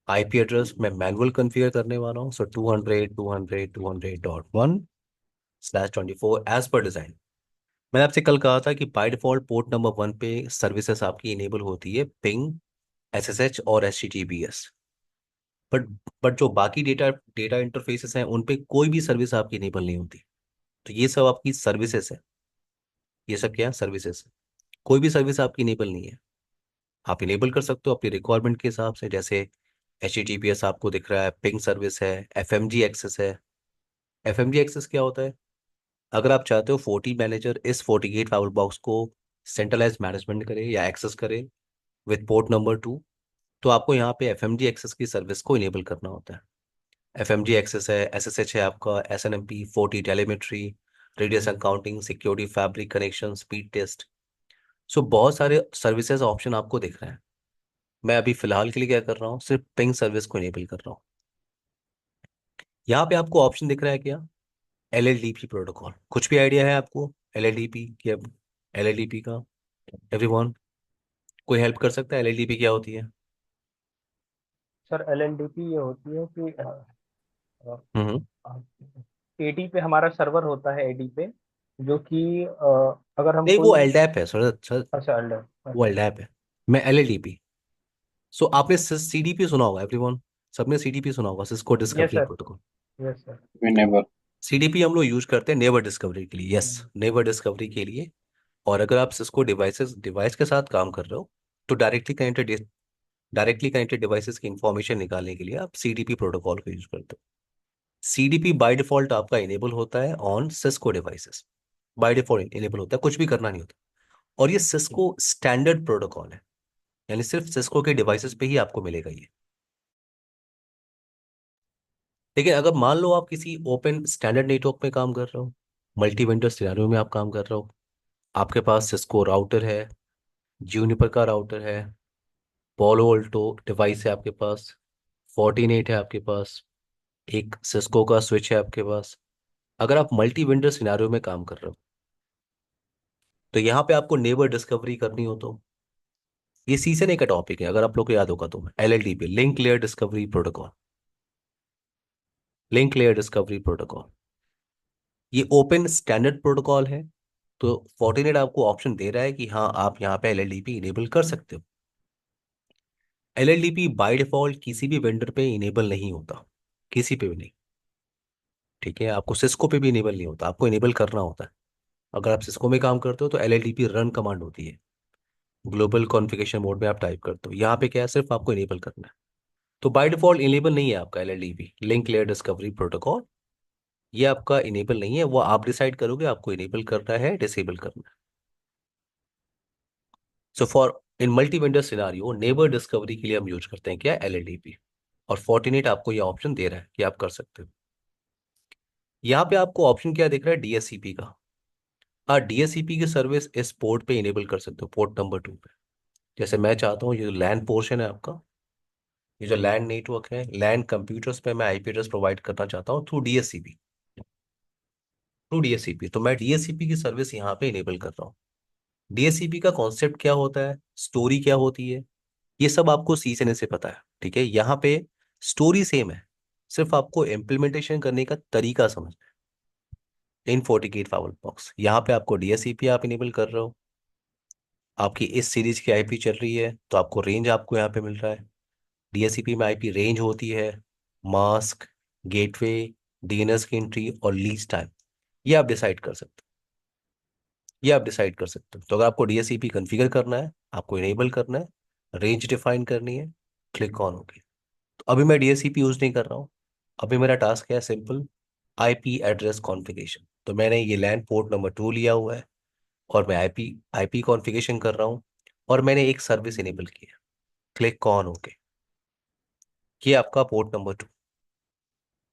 Speaker 2: आईपी एड्रेस मैं मैनुअल कॉन्फ़िगर करने वाला हूँ, सो 200.200.200.1/24 एज पर डिजाइन। मैंने आपसे कल कहा था कि बाय डिफॉल्ट पोर्ट नंबर 1 पे सर्विसेज आपकी इनेबल होती है, पिंग, एसएसएच और एचटीटीपीएस। बट बट जो बाकी डेटा डेटा इंटरफेसेस हैं उन पे कोई भी सर्विस आपकी इनेबल नहीं होती। तो ये सब आपकी सर्विसेज है, ये सब क्या है, सर्विसेज। कोई भी सर्विस आपकी इनेबल नहीं है। आप इनेबल कर सकते हो अपनी रिक्वायरमेंट के हिसाब से, जैसे एच आपको दिख रहा है, पिंग सर्विस है, एफएमजी एक्सेस है। एफएमजी एक्सेस क्या होता है? अगर आप चाहते हो 40 मैनेजर इस 48 फाइल बॉक्स को सेंट्रलाइज मैनेजमेंट करे या एक्सेस करे विद पोर्ट नंबर 2, तो आपको यहाँ पे एफएमजी एक्सेस की सर्विस को इनेबल करना होता है। एफएमजी एक्सेस है, एसएसएच है आपका, SNMP, 40 telemetry, radius counting, security fabric connection, speed test. So बहुत सारे सर्विसेज ऑप्शन आपको दिख रहे हैं। मैं अभी फिलहाल के लिए क्या कर रहा हूँ, सिर्फ पिंग सर्विस को इनेबल कर रहा हूँ। यहाँ पे आपको ऑप्शन दिख रहा है क्या, एलएलडीपी प्रोटोकॉल। कुछ भी आइडिया है आपको एलएलडीपी क्या, एलएलडीपी का? एवरीवन, कोई हेल्प कर सकता है, एलएलडीपी क्या होती है?
Speaker 3: सर एलएलडीपी ये होती है कि
Speaker 2: हम्म।
Speaker 3: एडी पे हमारा सर्वर होता है, एडी पे, जो कि अगर हम
Speaker 2: नहीं, वो
Speaker 3: कोई।
Speaker 2: एलडैप है सर सर।
Speaker 3: अच्छा, एल्डर।
Speaker 2: वो
Speaker 3: अच्छा।
Speaker 2: एलडैप है, मैं एलएलडीपी। सो आपने सीडीपी सुना होगा एवरीवन, सबने सीडीपी सुना होगा, Cisco
Speaker 3: yes
Speaker 2: discovery
Speaker 3: sir.
Speaker 2: Protocol.
Speaker 3: Yes sir.
Speaker 1: Vinegar.
Speaker 2: CDP हम लोग यूज करते हैं नेबर डिस्कवरी के लिए, यस, नेबर डिस्कवरी के लिए। और अगर आप सिस्को डिवाइस के साथ काम कर रहे हो, तो डायरेक्टली कनेक्टेड डिवाइसेस की इंफॉर्मेशन निकालने के लिए आप सीडीपी प्रोटोकॉल का यूज करते हो। सीडीपी बाय डिफॉल्ट आपका इनेबल होता है on Cisco devices. By default enable होता है, कुछ भी करना नहीं होता। और ये सिस्को स्टैंडर्ड प्रोटोकॉल है, यानी सिर्फ सिस्को के डिवाइसेस पे ही आपको मिलेगा ये। लेकिन अगर मान लो आप किसी ओपन स्टैंडर्ड नेटवर्क में काम कर रहे हो, मल्टी वेंडर सिनेरियो में आप काम कर रहे हो, आपके पास सिस्को राउटर है, जूनिपर का राउटर है, पोलो ऑल्टो डिवाइस है आपके पास, फोर्टिनेट है आपके पास, एक सिस्को का स्विच है आपके पास। अगर आप मल्टी वेंडर सिनेरियो में काम कर रहे हो, तो यहाँ पे आपको नेबर डिस्कवरी करनी हो तो ये सीजन एक का टॉपिक है, अगर आप लोग को याद होगा तो, LLDP, link layer discovery protocol. Link layer discovery protocol ये ओपन स्टैंडर्ड प्रोटोकॉल है। तो फोर्टिनेट आपको ऑप्शन दे रहा है कि हाँ आप यहाँ पे एलएलडीपी इनेबल कर सकते हो। एलएलडीपी बाय डिफॉल्ट किसी भी वेंडर पे इनेबल नहीं होता, किसी पे भी नहीं। ठीक है, आपको सिस्को पे भी इनेबल नहीं होता, आपको इनेबल करना होता है। अगर आप सिस्को में काम करते हो तो एलएलडीपी रन कमांड होती है, ग्लोबल कॉन्फ़िगरेशन मोड में आप टाइप करते हो। यहाँ पे क्या है, सिर्फ आपको इनेबल करना है। तो बाय डिफॉल्ट इनेबल नहीं है आपका एलएलडीपी, लिंक लेयर डिस्कवरी प्रोटोकॉल। ये आपका इनेबल नहीं है, वो आप डिसाइड करोगे आपको इनेबल करना है, डिसेबल करना है। So for in multi vendor scenario neighbour discovery के लिए हम यूज करते हैं क्या, एलएलडीपी। और फोर्टिनेट आपको ये ऑप्शन दे रहा है कि आप कर सकते हो। यहाँ पे आपको ऑप्शन क्या दिख रहा है, डीएससीपी का। हाँ, डीएससीपी की सर्विस इस पोर्ट पे इनेबल कर सकते हो, पोर्ट नंबर 2 पे। जैसे मैं चाहता हूँ, ये जो लैन पोर्शन है आपका, ये जो लैन नेटवर्क है, लैन कंप्यूटर्स पे मैं आईपी एड्रेस प्रोवाइड करना चाहता हूँ थ्रू डीएससीपी। थ्रू डीएससीपी, तो मैं डीएससीपी की सर्विस यहाँ पे इनेबल कर रहा हूँ। डीएससीपी का कॉन्सेप्ट क्या होता है, स्टोरी क्या होती है, ये सब आपको सीखने से पता है। ठीक है, यहाँ पे स्टोरी सेम है, सिर्फ आपको इम्प्लीमेंटेशन करने का तरीका समझना है। इन 48 फावल बॉक्स, यहाँ पे आपको डीएससीपी आप इनेबल कर रहे हो, आपकी इस सीरीज की आईपी चल रही है, तो आपको रेंज आपको यहाँ पे मिल रहा है। डीएससीपी में आईपी रेंज होती है, मास्क, गेटवे, डीएनएस की एंट्री और लीज टाइम। ये आप डिसाइड कर सकते हो, ये आप डिसाइड कर सकते हो। तो अगर आपको डीएससीपी कॉन्फ़िगर करना है, आपको इनेबल करना है, रेंज डिफाइन करनी है, क्लिक ऑन ओके। तो अभी मैं डीएससीपी यूज नहीं कर रहा हूँ, अभी मेरा टास्क है सिंपल, आईपी एड्रेस कॉन्फ़िगरेशन। तो मैंने ये लैन पोर्ट नंबर 2 लिया हुआ है, और मैं आईपी आईपी कॉन्फ़िगरेशन कर रहा हूँ, और मैंने एक सर्विस इनेबल की है, क्लिक ऑन ओके। ये आपका पोर्ट नंबर 2।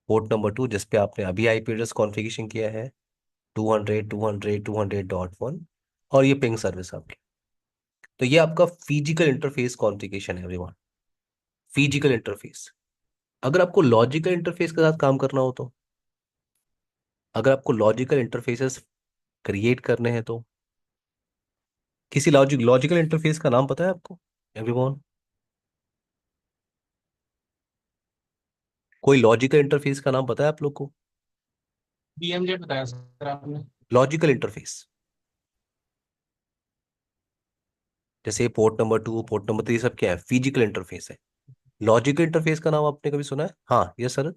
Speaker 2: पोर्ट नंबर 2 जिस पे आपने अभी आईपी एड्रेस कॉन्फ़िगरेशन किया है, 200.200.200.1, और ये पिंग सर्विस आपकी। तो ये आपका फिजिकल इंटरफेस कॉन्फ़िगरेशन है एवरीवन, फिजिकल इंटरफेस। अगर आपको लॉजिकल इंटरफेस के साथ काम करना हो तो, अगर आपको लॉजिकल इंटरफेसेस क्रिएट करने हैं तो, किसी लॉजिकल इंटरफेस का नाम पता है आपको एवरीवन? कोई लॉजिकल इंटरफेस का नाम पता है आप लोग को?
Speaker 1: डीएमजे बताया सर आपने।
Speaker 2: लॉजिकल इंटरफेस, जैसे पोर्ट नंबर 2, पोर्ट नंबर 3, सब क्या है? फिजिकल इंटरफेस है। लॉजिकल इंटरफेस का नाम आपने कभी सुना है? हाँ, यस सर।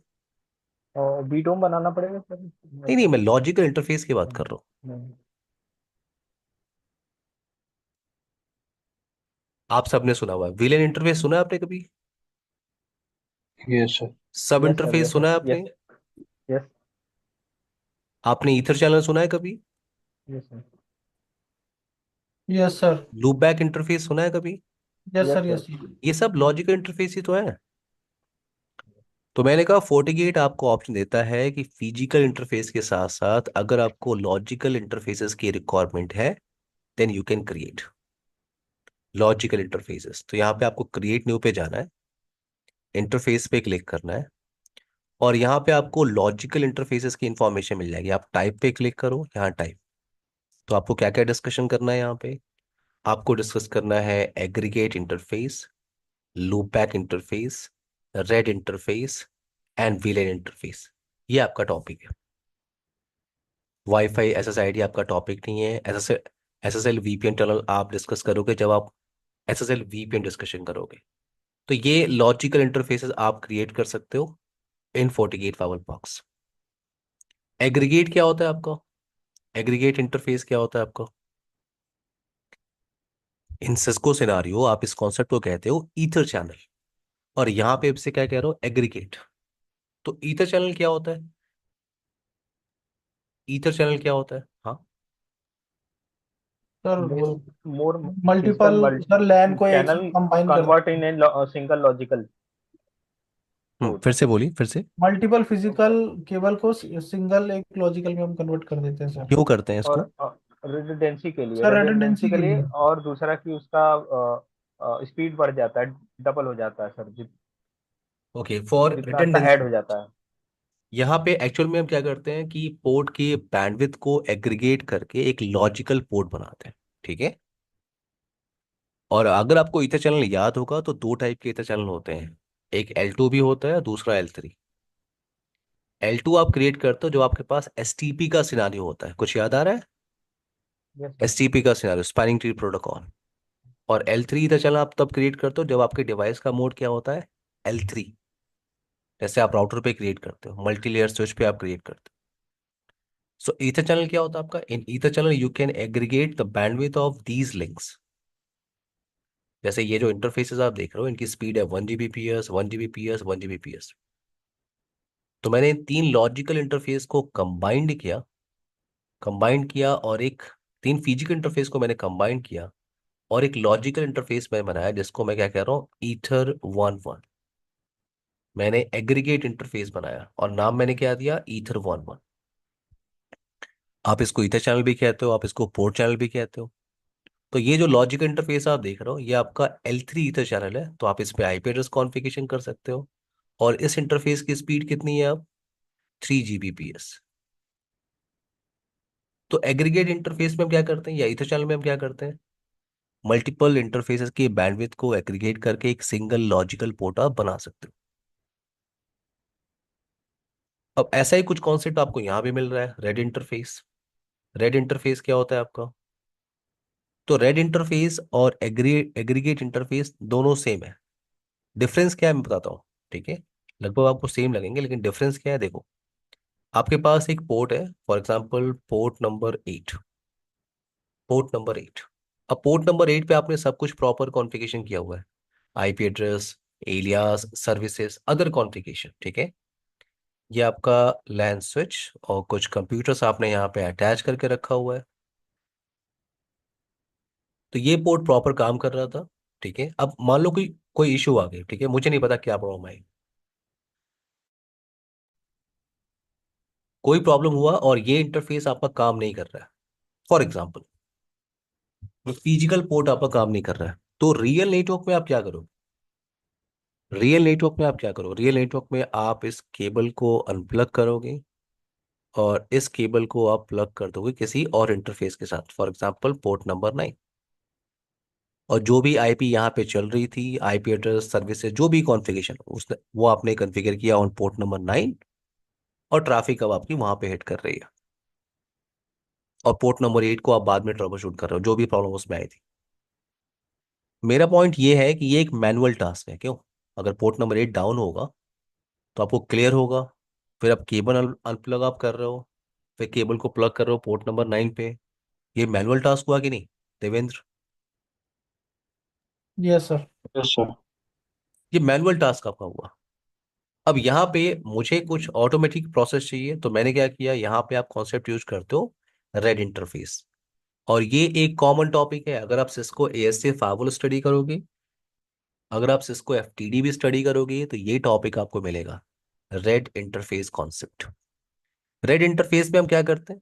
Speaker 3: और बीडोम बनाना पड़ेगा सर
Speaker 2: नहीं नहीं,
Speaker 3: वैसे?
Speaker 2: मैं लॉजिकल इंटरफेस की बात कर रहा हूँ।
Speaker 3: नहीं।
Speaker 2: आप सबने सुना हुआ है विलेन इंटरफेस, सुना है आपने कभी?
Speaker 1: Yes sir.
Speaker 2: सब
Speaker 3: यस सर,
Speaker 2: इंटरफेस
Speaker 3: यस
Speaker 2: सुना
Speaker 3: सर,
Speaker 2: है
Speaker 3: यस।
Speaker 2: आपने?
Speaker 3: यस।
Speaker 2: आपने ईथर चैनल सुना है कभी?
Speaker 3: Yes sir.
Speaker 1: Yes sir.
Speaker 2: Loop back interface सुना है कभी?
Speaker 1: Yes
Speaker 3: yes
Speaker 1: sir.
Speaker 3: Sir.
Speaker 1: Yes sir.
Speaker 2: ये सब लॉजिकल इंटरफेस ही तो है। तो मैंने कहा फोर्टिगेट आपको ऑप्शन देता है कि फिजिकल इंटरफेस के साथ साथ अगर आपको लॉजिकल इंटरफेसेस की रिक्वायरमेंट है, then you can create logical interfaces. तो यहाँ पे आपको क्रिएट न्यू पे जाना है, इंटरफेस पे क्लिक करना है, और यहाँ पे आपको लॉजिकल इंटरफेसेस की इंफॉर्मेशन मिल जाएगी। आप टाइप पे क्लिक करो, यहाँ टाइप। तो आपको क्या क्या डिस्कशन करना है यहाँ पे? आपको डिस्कस करना है aggregate interface, loopback interface, red interface, and villain interface. ये आपका टॉपिक है। वाईफाई एसएसआईडी आपका टॉपिक नहीं है। एसएसएल वीपीएन टनल आप डिस्कस करोगे जब आप एसएसएल वीपीएन डिस्कशन करोगे। तो ये लॉजिकल इंटरफेसेस आप क्रिएट कर सकते हो इन फोर्टीगेट फावर बॉक्स। एग्रीगेट क्या होता है आपका? एग्रीगेट इंटरफेस क्या होता है आपका? इन सिस्को सिनारियो आप इस कॉन्सेप्ट को कहते हो ईथर चैनल, और यहाँ पे आपसे क्या कह रहे हो? एग्रीगेट। तो ईथर चैनल क्या होता है? ईथर चैनल क्या होता है? हाँ।
Speaker 1: सर वो
Speaker 3: means more
Speaker 1: multiple,
Speaker 3: physical
Speaker 1: sir LAN को एक
Speaker 3: चैनल
Speaker 1: साथ कंबाइन कर
Speaker 3: कन्वर्ट
Speaker 1: देते
Speaker 3: इन
Speaker 1: हैं।
Speaker 3: A single logical port.
Speaker 2: फिर से बोलिए, फिर से।
Speaker 1: मल्टीपल फिजिकल केबल को सिंगल एक लॉजिकल में हम कन्वर्ट कर देते हैं सर।
Speaker 2: क्यों करते हैं
Speaker 3: और
Speaker 2: इसको?
Speaker 3: रिडंडेंसी के लिए,
Speaker 1: सर रेडंडेंसी के लिए।
Speaker 3: और दूसरा कि उसका स्पीड बढ़ जाता है, डबल हो जाता है सर,
Speaker 2: ओके, फॉर
Speaker 3: जितना आपका ऐड
Speaker 2: रिडंडेंसी।
Speaker 3: हो जाता है।
Speaker 2: यहाँ पे एक्चुअल में हम क्या करते हैं कि पोर्ट की बैंडविड्थ को एग्रीगेट करके एक लॉजिकल पोर्ट बनाते हैं, ठीक है। और अगर आपको ईथर चैनल याद होगा तो दो टाइप के ईथर चैनल होते हैं, एक L2 भी होता है, दूसरा L3। L2 आप क्रिएट करते हो जब आपके पास एसटीपी का सिनारियो होता है। कुछ याद आ रहा है?
Speaker 3: Yes sir.
Speaker 2: एसटीपी का सिनारियो, स्पैनिंग ट्री प्रोटोकॉल। और L3 ईथर चैनल आप तब क्रिएट करते हो जब आपके डिवाइस का मोड क्या होता है? L3। जैसे आप राउटर पे क्रिएट करते हो, मल्टी लेयर स्विच पे आप क्रिएट करते हो। सो ईथर चैनल क्या होता है आपका? In ether channel you can aggregate the bandwidth of these links. जैसे ये जो इंटरफेसेस आप देख रहे हो, इनकी स्पीड है 1 Gbps, 1 Gbps, 1 Gbps। तो मैंने इन तीन लॉजिकल इंटरफेस को कंबाइंड किया और एक, तीन फिजिकल इंटरफेस को मैंने कंबाइंड किया और एक लॉजिकल इंटरफेस मैं बनाया जिसको मैं क्या कह रहा हूँ? ईथर 1 1। मैंने एग्रीगेट इंटरफेस बनाया और नाम मैंने क्या दिया? ईथर 1 1। आप इसको ईथर चैनल भी कहते हो, आप इसको पोर्ट चैनल भी कहते हो। तो ये जो लॉजिकल इंटरफेस आप देख रहे हो, ये आपका L3 ईथर चैनल है। तो आप इस पे आईपी एड्रेस कॉन्फ़िगरेशन कर सकते हो। और इस इंटरफेस की स्पीड कितनी है अब? 3 Gbps। तो एग्रीगेट इंटरफेस में हम क्या करते हैं, या ईथर चैनल में हम क्या करते हैं? मल्टीपल इंटरफेसेस की बैंडविड्थ को एग्रीगेट करके एक सिंगल लॉजिकल पोर्ट आप बना सकते हो। अब ऐसा ही कुछ कॉन्सेप्ट आपको यहाँ भी मिल रहा है, रेड इंटरफेस। रेड इंटरफेस क्या होता है आपका? तो रेड इंटरफेस और एग्रीगेट इंटरफेस दोनों सेम है। डिफरेंस क्या है मैं बताता हूँ, ठीक है। लगभग आपको सेम लगेंगे लेकिन डिफरेंस क्या है देखो। आपके पास एक पोर्ट है, for example port number 8। Port number 8। अब पोर्ट नंबर 8 पे आपने सब कुछ प्रॉपर कॉन्फ़िगरेशन किया हुआ है, IP address, alias, services, other configuration, ठीक है। ये आपका लैन स्विच और कुछ कंप्यूटर्स आपने यहाँ पे अटैच करके रखा हुआ है। तो ये पोर्ट प्रॉपर काम कर रहा था, ठीक है। अब मान लो कोई कोई इशू आ गई, ठीक है, मुझे नहीं पता क्या प्रॉब्लम आई। कोई प्रॉब्लम हुआ और ये इंटरफेस आपका काम नहीं कर रहा है, फॉर एग्जाम्पल फिजिकल पोर्ट आपका काम नहीं कर रहा है, तो रियल नेटवर्क में आप क्या करो, रियल नेटवर्क में आप इस केबल को अनप्लग करोगे और इस केबल को आप प्लग कर दोगे किसी और इंटरफेस के साथ, फॉर एग्जांपल पोर्ट नंबर 9। और जो भी आईपी यहाँ पे चल रही थी, आईपी एड्रेस सर्विसेज जो भी कॉन्फ़िगरेशन उसने वो आपने कॉन्फ़िगर किया ऑन पोर्ट नंबर 9, और ट्रैफिक अब आपकी वहां पे हिट कर रही है, और पोर्ट नंबर 8 को आप बाद में ट्रबल शूट कर रहे हो जो भी प्रॉब्लम उसमें आई थी। मेरा पॉइंट ये है कि ये एक मैनुअल टास्क है, क्यों? अगर पोर्ट नंबर 8 डाउन होगा तो आपको क्लियर होगा, फिर आप केबल अनप्लग आप कर रहे हो, फिर केबल को प्लग कर रहे हो पोर्ट नंबर 9 पे। ये मैनुअल टास्क हुआ कि नहीं, Devendra?
Speaker 1: Yes sir.
Speaker 3: Yes sir.
Speaker 2: ये मैनुअल टास्क आपका हुआ। अब यहाँ पे मुझे कुछ ऑटोमेटिक प्रोसेस चाहिए, तो मैंने क्या किया, यहाँ पे आप कॉन्सेप्ट यूज करते हो रेड इंटरफेस। और ये एक कॉमन टॉपिक है, अगर आप सिस्को एएसए फाइवल स्टडी करोगे, अगर आप सिस्को एफटीडी भी स्टडी करोगे, तो ये टॉपिक आपको मिलेगा, red interface concept. Red interface में हम क्या करते हैं,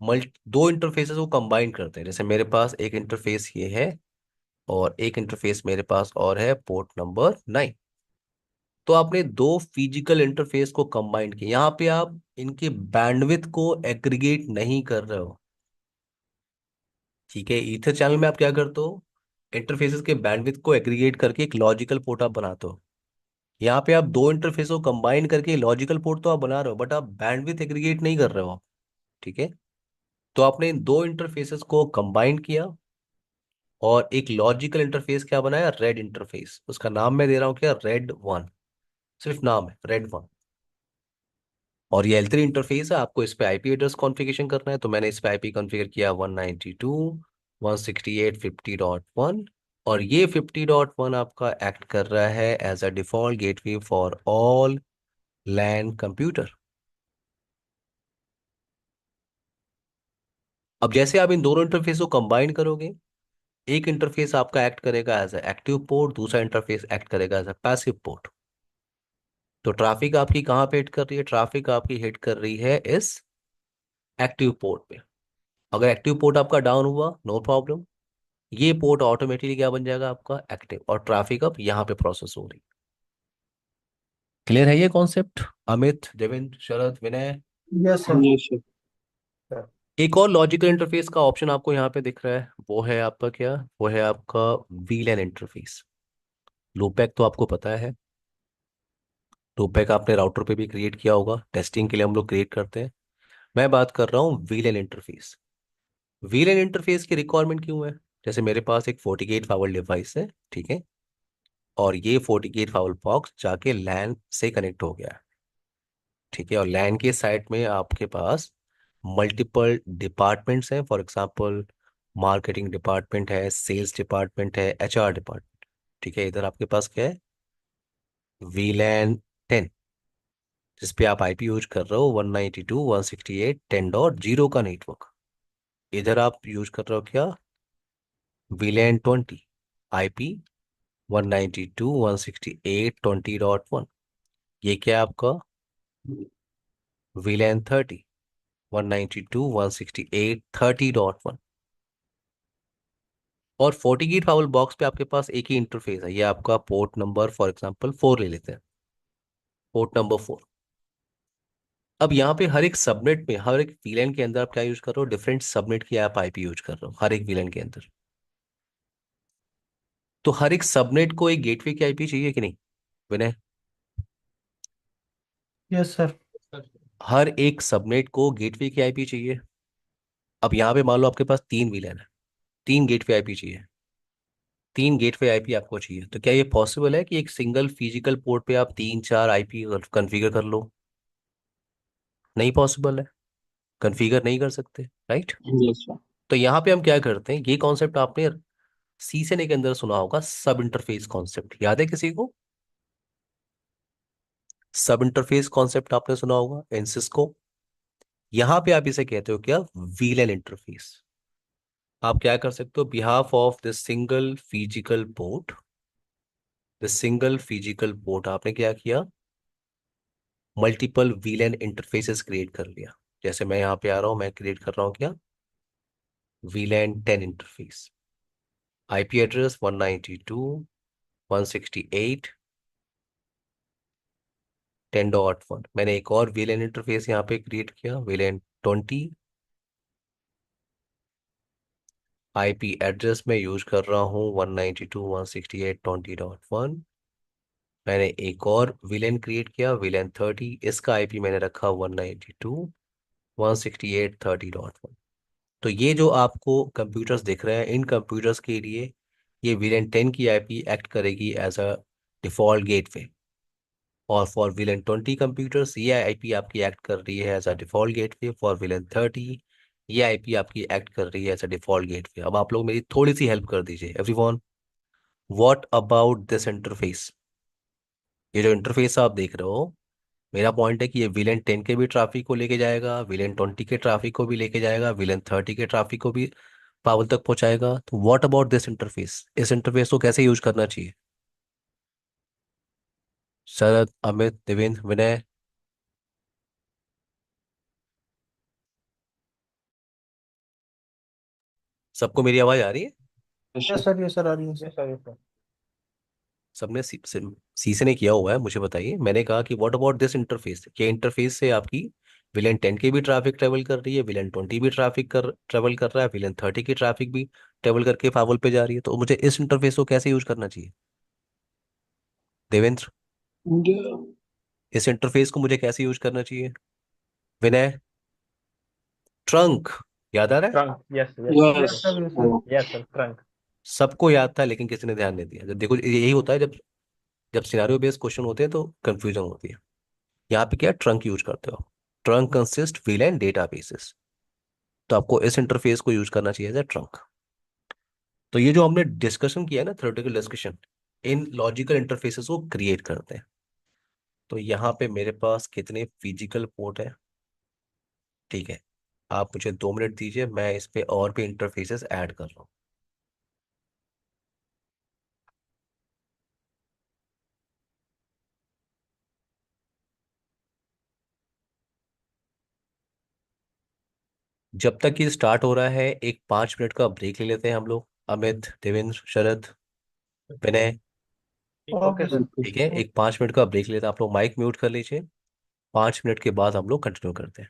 Speaker 2: मल्टी दो इंटरफेसेस को कंबाइन करते हैं। जैसे मेरे पास एक इंटरफेस ये है और एक इंटरफेस मेरे पास और है पोर्ट नंबर 9। तो आपने दो फिजिकल इंटरफेस को कंबाइन किया, यहाँ पे आप इनके बैंडविड्थ को एग्रीगेट नहीं कर रहे हो। ठीक है, ईथर चैनल में आप क्या करते हो, इंटरफेसेस के बैंडविड्थ को एग्रीगेट करके एक लॉजिकल पोर्ट आप बनाते हो। यहाँ पे आप दो इंटरफेस को कंबाइन करके लॉजिकल पोर्ट तो आप बना रहे हो, बट आप बैंडविड्थ एग्रीगेट नहीं कर रहे हो। ठीक है, तो आपने इन दो इंटरफेसेस को कंबाइन किया और एक लॉजिकल इंटरफेस क्या बनाया, रेड इंटरफेस। उसका नाम मैं दे रहा हूँ क्या, रेड 1। सिर्फ नाम है रेड 1। और ये L3 इंटरफेस है, आपको इस पे आईपी एड्रेस कॉन्फ़िगरेशन करना है, तो मैंने इस पे आईपी कॉन्फ़िगर किया 192.168.50.1। और ये 50.1 आपका एक्ट कर रहा है as a default gateway for all LAN computer. अब जैसे आप इन दोनों इंटरफेस को कंबाइन करोगे, एक इंटरफेस आपका एक्ट करेगा एज अ एक्टिव पोर्ट, दूसरा इंटरफेस एक्ट करेगा एज अ पैसिव पोर्ट। तो ट्रैफिक आपकी कहाँ पे हिट कर रही है, ट्रैफिक आपकी हिट कर रही है इस एक्टिव पोर्ट पे। अगर एक्टिव पोर्ट आपका डाउन हुआ, नो प्रॉब्लम, ये पोर्ट ऑटोमेटिकली क्या बन जाएगा आपका, एक्टिव, और ट्रैफिक अब यहाँ पे प्रोसेस हो रही। क्लियर है ये concept, Amit, Devendra, Sharad, Vinay?
Speaker 1: Yes sir.
Speaker 3: Yes sir.
Speaker 2: एक और लॉजिकल इंटरफेस का ऑप्शन आपको यहाँ पे दिख रहा है, वो है आपका क्या, वो है आपका वीलैन इंटरफेस। लूपैक तो आपको पता है, लूपैक आपने राउटर पे भी क्रिएट किया होगा, टेस्टिंग के लिए हम लोग क्रिएट करते हैं। मैं बात कर रहा हूँ वीलैन इंटरफेस। वीलैन इंटरफेस की रिक्वायरमेंट क्यों है? जैसे मेरे पास एक 48 फावल डिवाइस है, ठीक है, और ये 48 फावल बॉक्स जाके लैन से कनेक्ट हो गया है। ठीक है, और लैन के साइड में आपके पास मल्टीपल डिपार्टमेंट्स हैं, फॉर एग्जांपल मार्केटिंग डिपार्टमेंट है, सेल्स डिपार्टमेंट है, एचआर डिपार्टमेंट। ठीक है, इधर आपके पास क्या है, वीलैन 10, जिसपे आप आईपी यूज कर रहे हो 192.168.10.0 का नेटवर्क। इधर आप यूज कर रहे हो क्या, वीलैन 20, आईपी 192.168.20.1। ये क्या है आपका, वीलैन 30, 192.168.30.1। और 48 फाउल बॉक्स पे आपके पास एक ही इंटरफेस है, ये आपका पोर्ट नंबर फॉर एग्जांपल 4 ले लेते हैं, पोर्ट नंबर 4। अब यहाँ पे हर एक सबनेट में, हर एक वीलैन के अंदर आप क्या यूज कर रहे हो, डिफरेंट सबनेट की आप आईपी यूज कर रहे हो हर एक वीलैन के अंदर। तो हर एक सबनेट को एक गेटवे की आईपी चाहिए कि नहीं, विनय?
Speaker 1: Yes sir.
Speaker 2: हर एक सबनेट को गेटवे की आईपी चाहिए। अब यहाँ पे मान लो आपके पास 3 वीलैन है, 3 गेटवे आईपी चाहिए, 3 गेटवे आईपी आपको चाहिए, तो क्या ये पॉसिबल है कि एक सिंगल फिजिकल पोर्ट पे आप 3 4 आईपी कॉन्फ़िगर कर लो? नहीं पॉसिबल है, कॉन्फ़िगर नहीं कर सकते, राइट?
Speaker 3: Yes sir.
Speaker 2: तो यहाँ पे हम क्या करते हैं, ये कॉन्सेप्ट आपने सीसेने के अंदर सुना होगा, सब इंटरफेस कॉन्सेप्ट, याद है किसी को? सब इंटरफेस कॉन्सेप्ट आपने सुना होगा एनसिस को। यहाँ पे आप इसे कहते हो क्या, वीलन इंटरफेस। आप क्या कर सकते हो, behalf of the single physical port, the single physical port आपने क्या किया, मल्टीपल वीलैन इंटरफेसेस क्रिएट कर लिया। जैसे मैं यहाँ पे आ रहा हूँ, मैं क्रिएट कर रहा हूँ क्या, वीलैन 10 इंटरफेस, आईपी एड्रेस 192.168.10.1। मैंने एक और वीलैन इंटरफेस यहाँ पे क्रिएट किया, वीलैन 20। आईपी एड्रेस में यूज कर रहा हूँ 192.168.20.1। मैंने एक और विलेन क्रिएट किया, विलेन 30। इसका आईपी मैंने रखा 192.168.30.1। तो ये जो आपको कंप्यूटर्स दिख रहे हैं, इन कंप्यूटर्स के लिए ये विलेन 10 की आईपी एक्ट करेगी एज अ डिफॉल्ट गेटवे। और फॉर विलेन 20 कंप्यूटर्स ये आईपी आपकी एक्ट कर रही है as a default gateway. For VLAN 30 ये आईपी आपकी एक्ट कर रही है एज अ डिफॉल्ट गेटवे। अब आप लोग मेरी थोड़ी सी हेल्प कर दीजिए everyone. What about this interface? ये जो इंटरफेस आप देख रहे हो, मेरा पॉइंट है कि ये विलेन 10 के भी ट्रैफिक को लेके जाएगा, विलेन 20 के ट्रैफिक को भी लेके जाएगा, विलेन 30 के ट्रैफिक को भी पावल तक पहुंचाएगा। तो व्हाट अबाउट दिस इंटरफेस? इस इंटरफेस को कैसे यूज करना चाहिए? शरद, अमित, देवेंद्र, विनय, सबको मेरी आवाज आ रही है?
Speaker 1: यस सर, यस सर, आ रही है
Speaker 3: ये
Speaker 1: सर।
Speaker 3: सर, ये सर।
Speaker 2: सबने सी से ने किया हुआ है, मुझे बताइए। मैंने कहा कि व्हाट अबाउट दिस इंटरफेस, ये इंटरफेस से आपकी विलेन 10 की भी ट्रैफिक ट्रेवल कर रही है, विलेन 20 भी ट्रेवल कर रहा है, विलेन 30 की ट्रैफिक भी ट्रेवल करके फावल पे जा रही है। तो मुझे इस इंटरफेस को कैसे यूज करना चाहिए? देवेंद्र,
Speaker 4: मुझे
Speaker 2: इस इंटरफेस को मुझे कैसे यूज करना चाहिए? विनय, ट्रंक, याद आ रहा है?
Speaker 3: Trunk, yes yes
Speaker 4: yes.
Speaker 1: Yes sir, yes sir.
Speaker 3: Yes sir, trunk.
Speaker 2: सबको याद था लेकिन किसी ने ध्यान नहीं दिया। जब देखो यही होता है, जब जब सिनारियो बेस्ड क्वेश्चन होते हैं तो कंफ्यूजन होती है। यहाँ पे क्या ट्रंक यूज करते हो? Trunk consist will and databases. तो आपको इस इंटरफेस को यूज करना चाहिए एज ट्रंक। तो ये जो हमने डिस्कशन किया है ना, थ्योरेटिकल डिस्कशन, इन लॉजिकल इंटरफेसेस को क्रिएट करते हैं। तो यहाँ पे मेरे पास कितने फिजिकल पोर्ट है? ठीक है, आप मुझे 2 मिनट दीजिए, मैं इस पे और भी इंटरफेसेस ऐड कर रहा हूँ। जब तक ये स्टार्ट हो रहा है, एक 5 मिनट का ब्रेक ले लेते हैं हम लोग। अमित, देवेंद्र, शरद, विनय,
Speaker 3: ओके
Speaker 1: ओके
Speaker 3: सर।
Speaker 1: सर।
Speaker 2: ठीक है, एक 5 मिनट का ब्रेक लेते हैं। आप लोग माइक म्यूट कर लीजिए। 5 मिनट के बाद हम लोग कंटिन्यू करते हैं।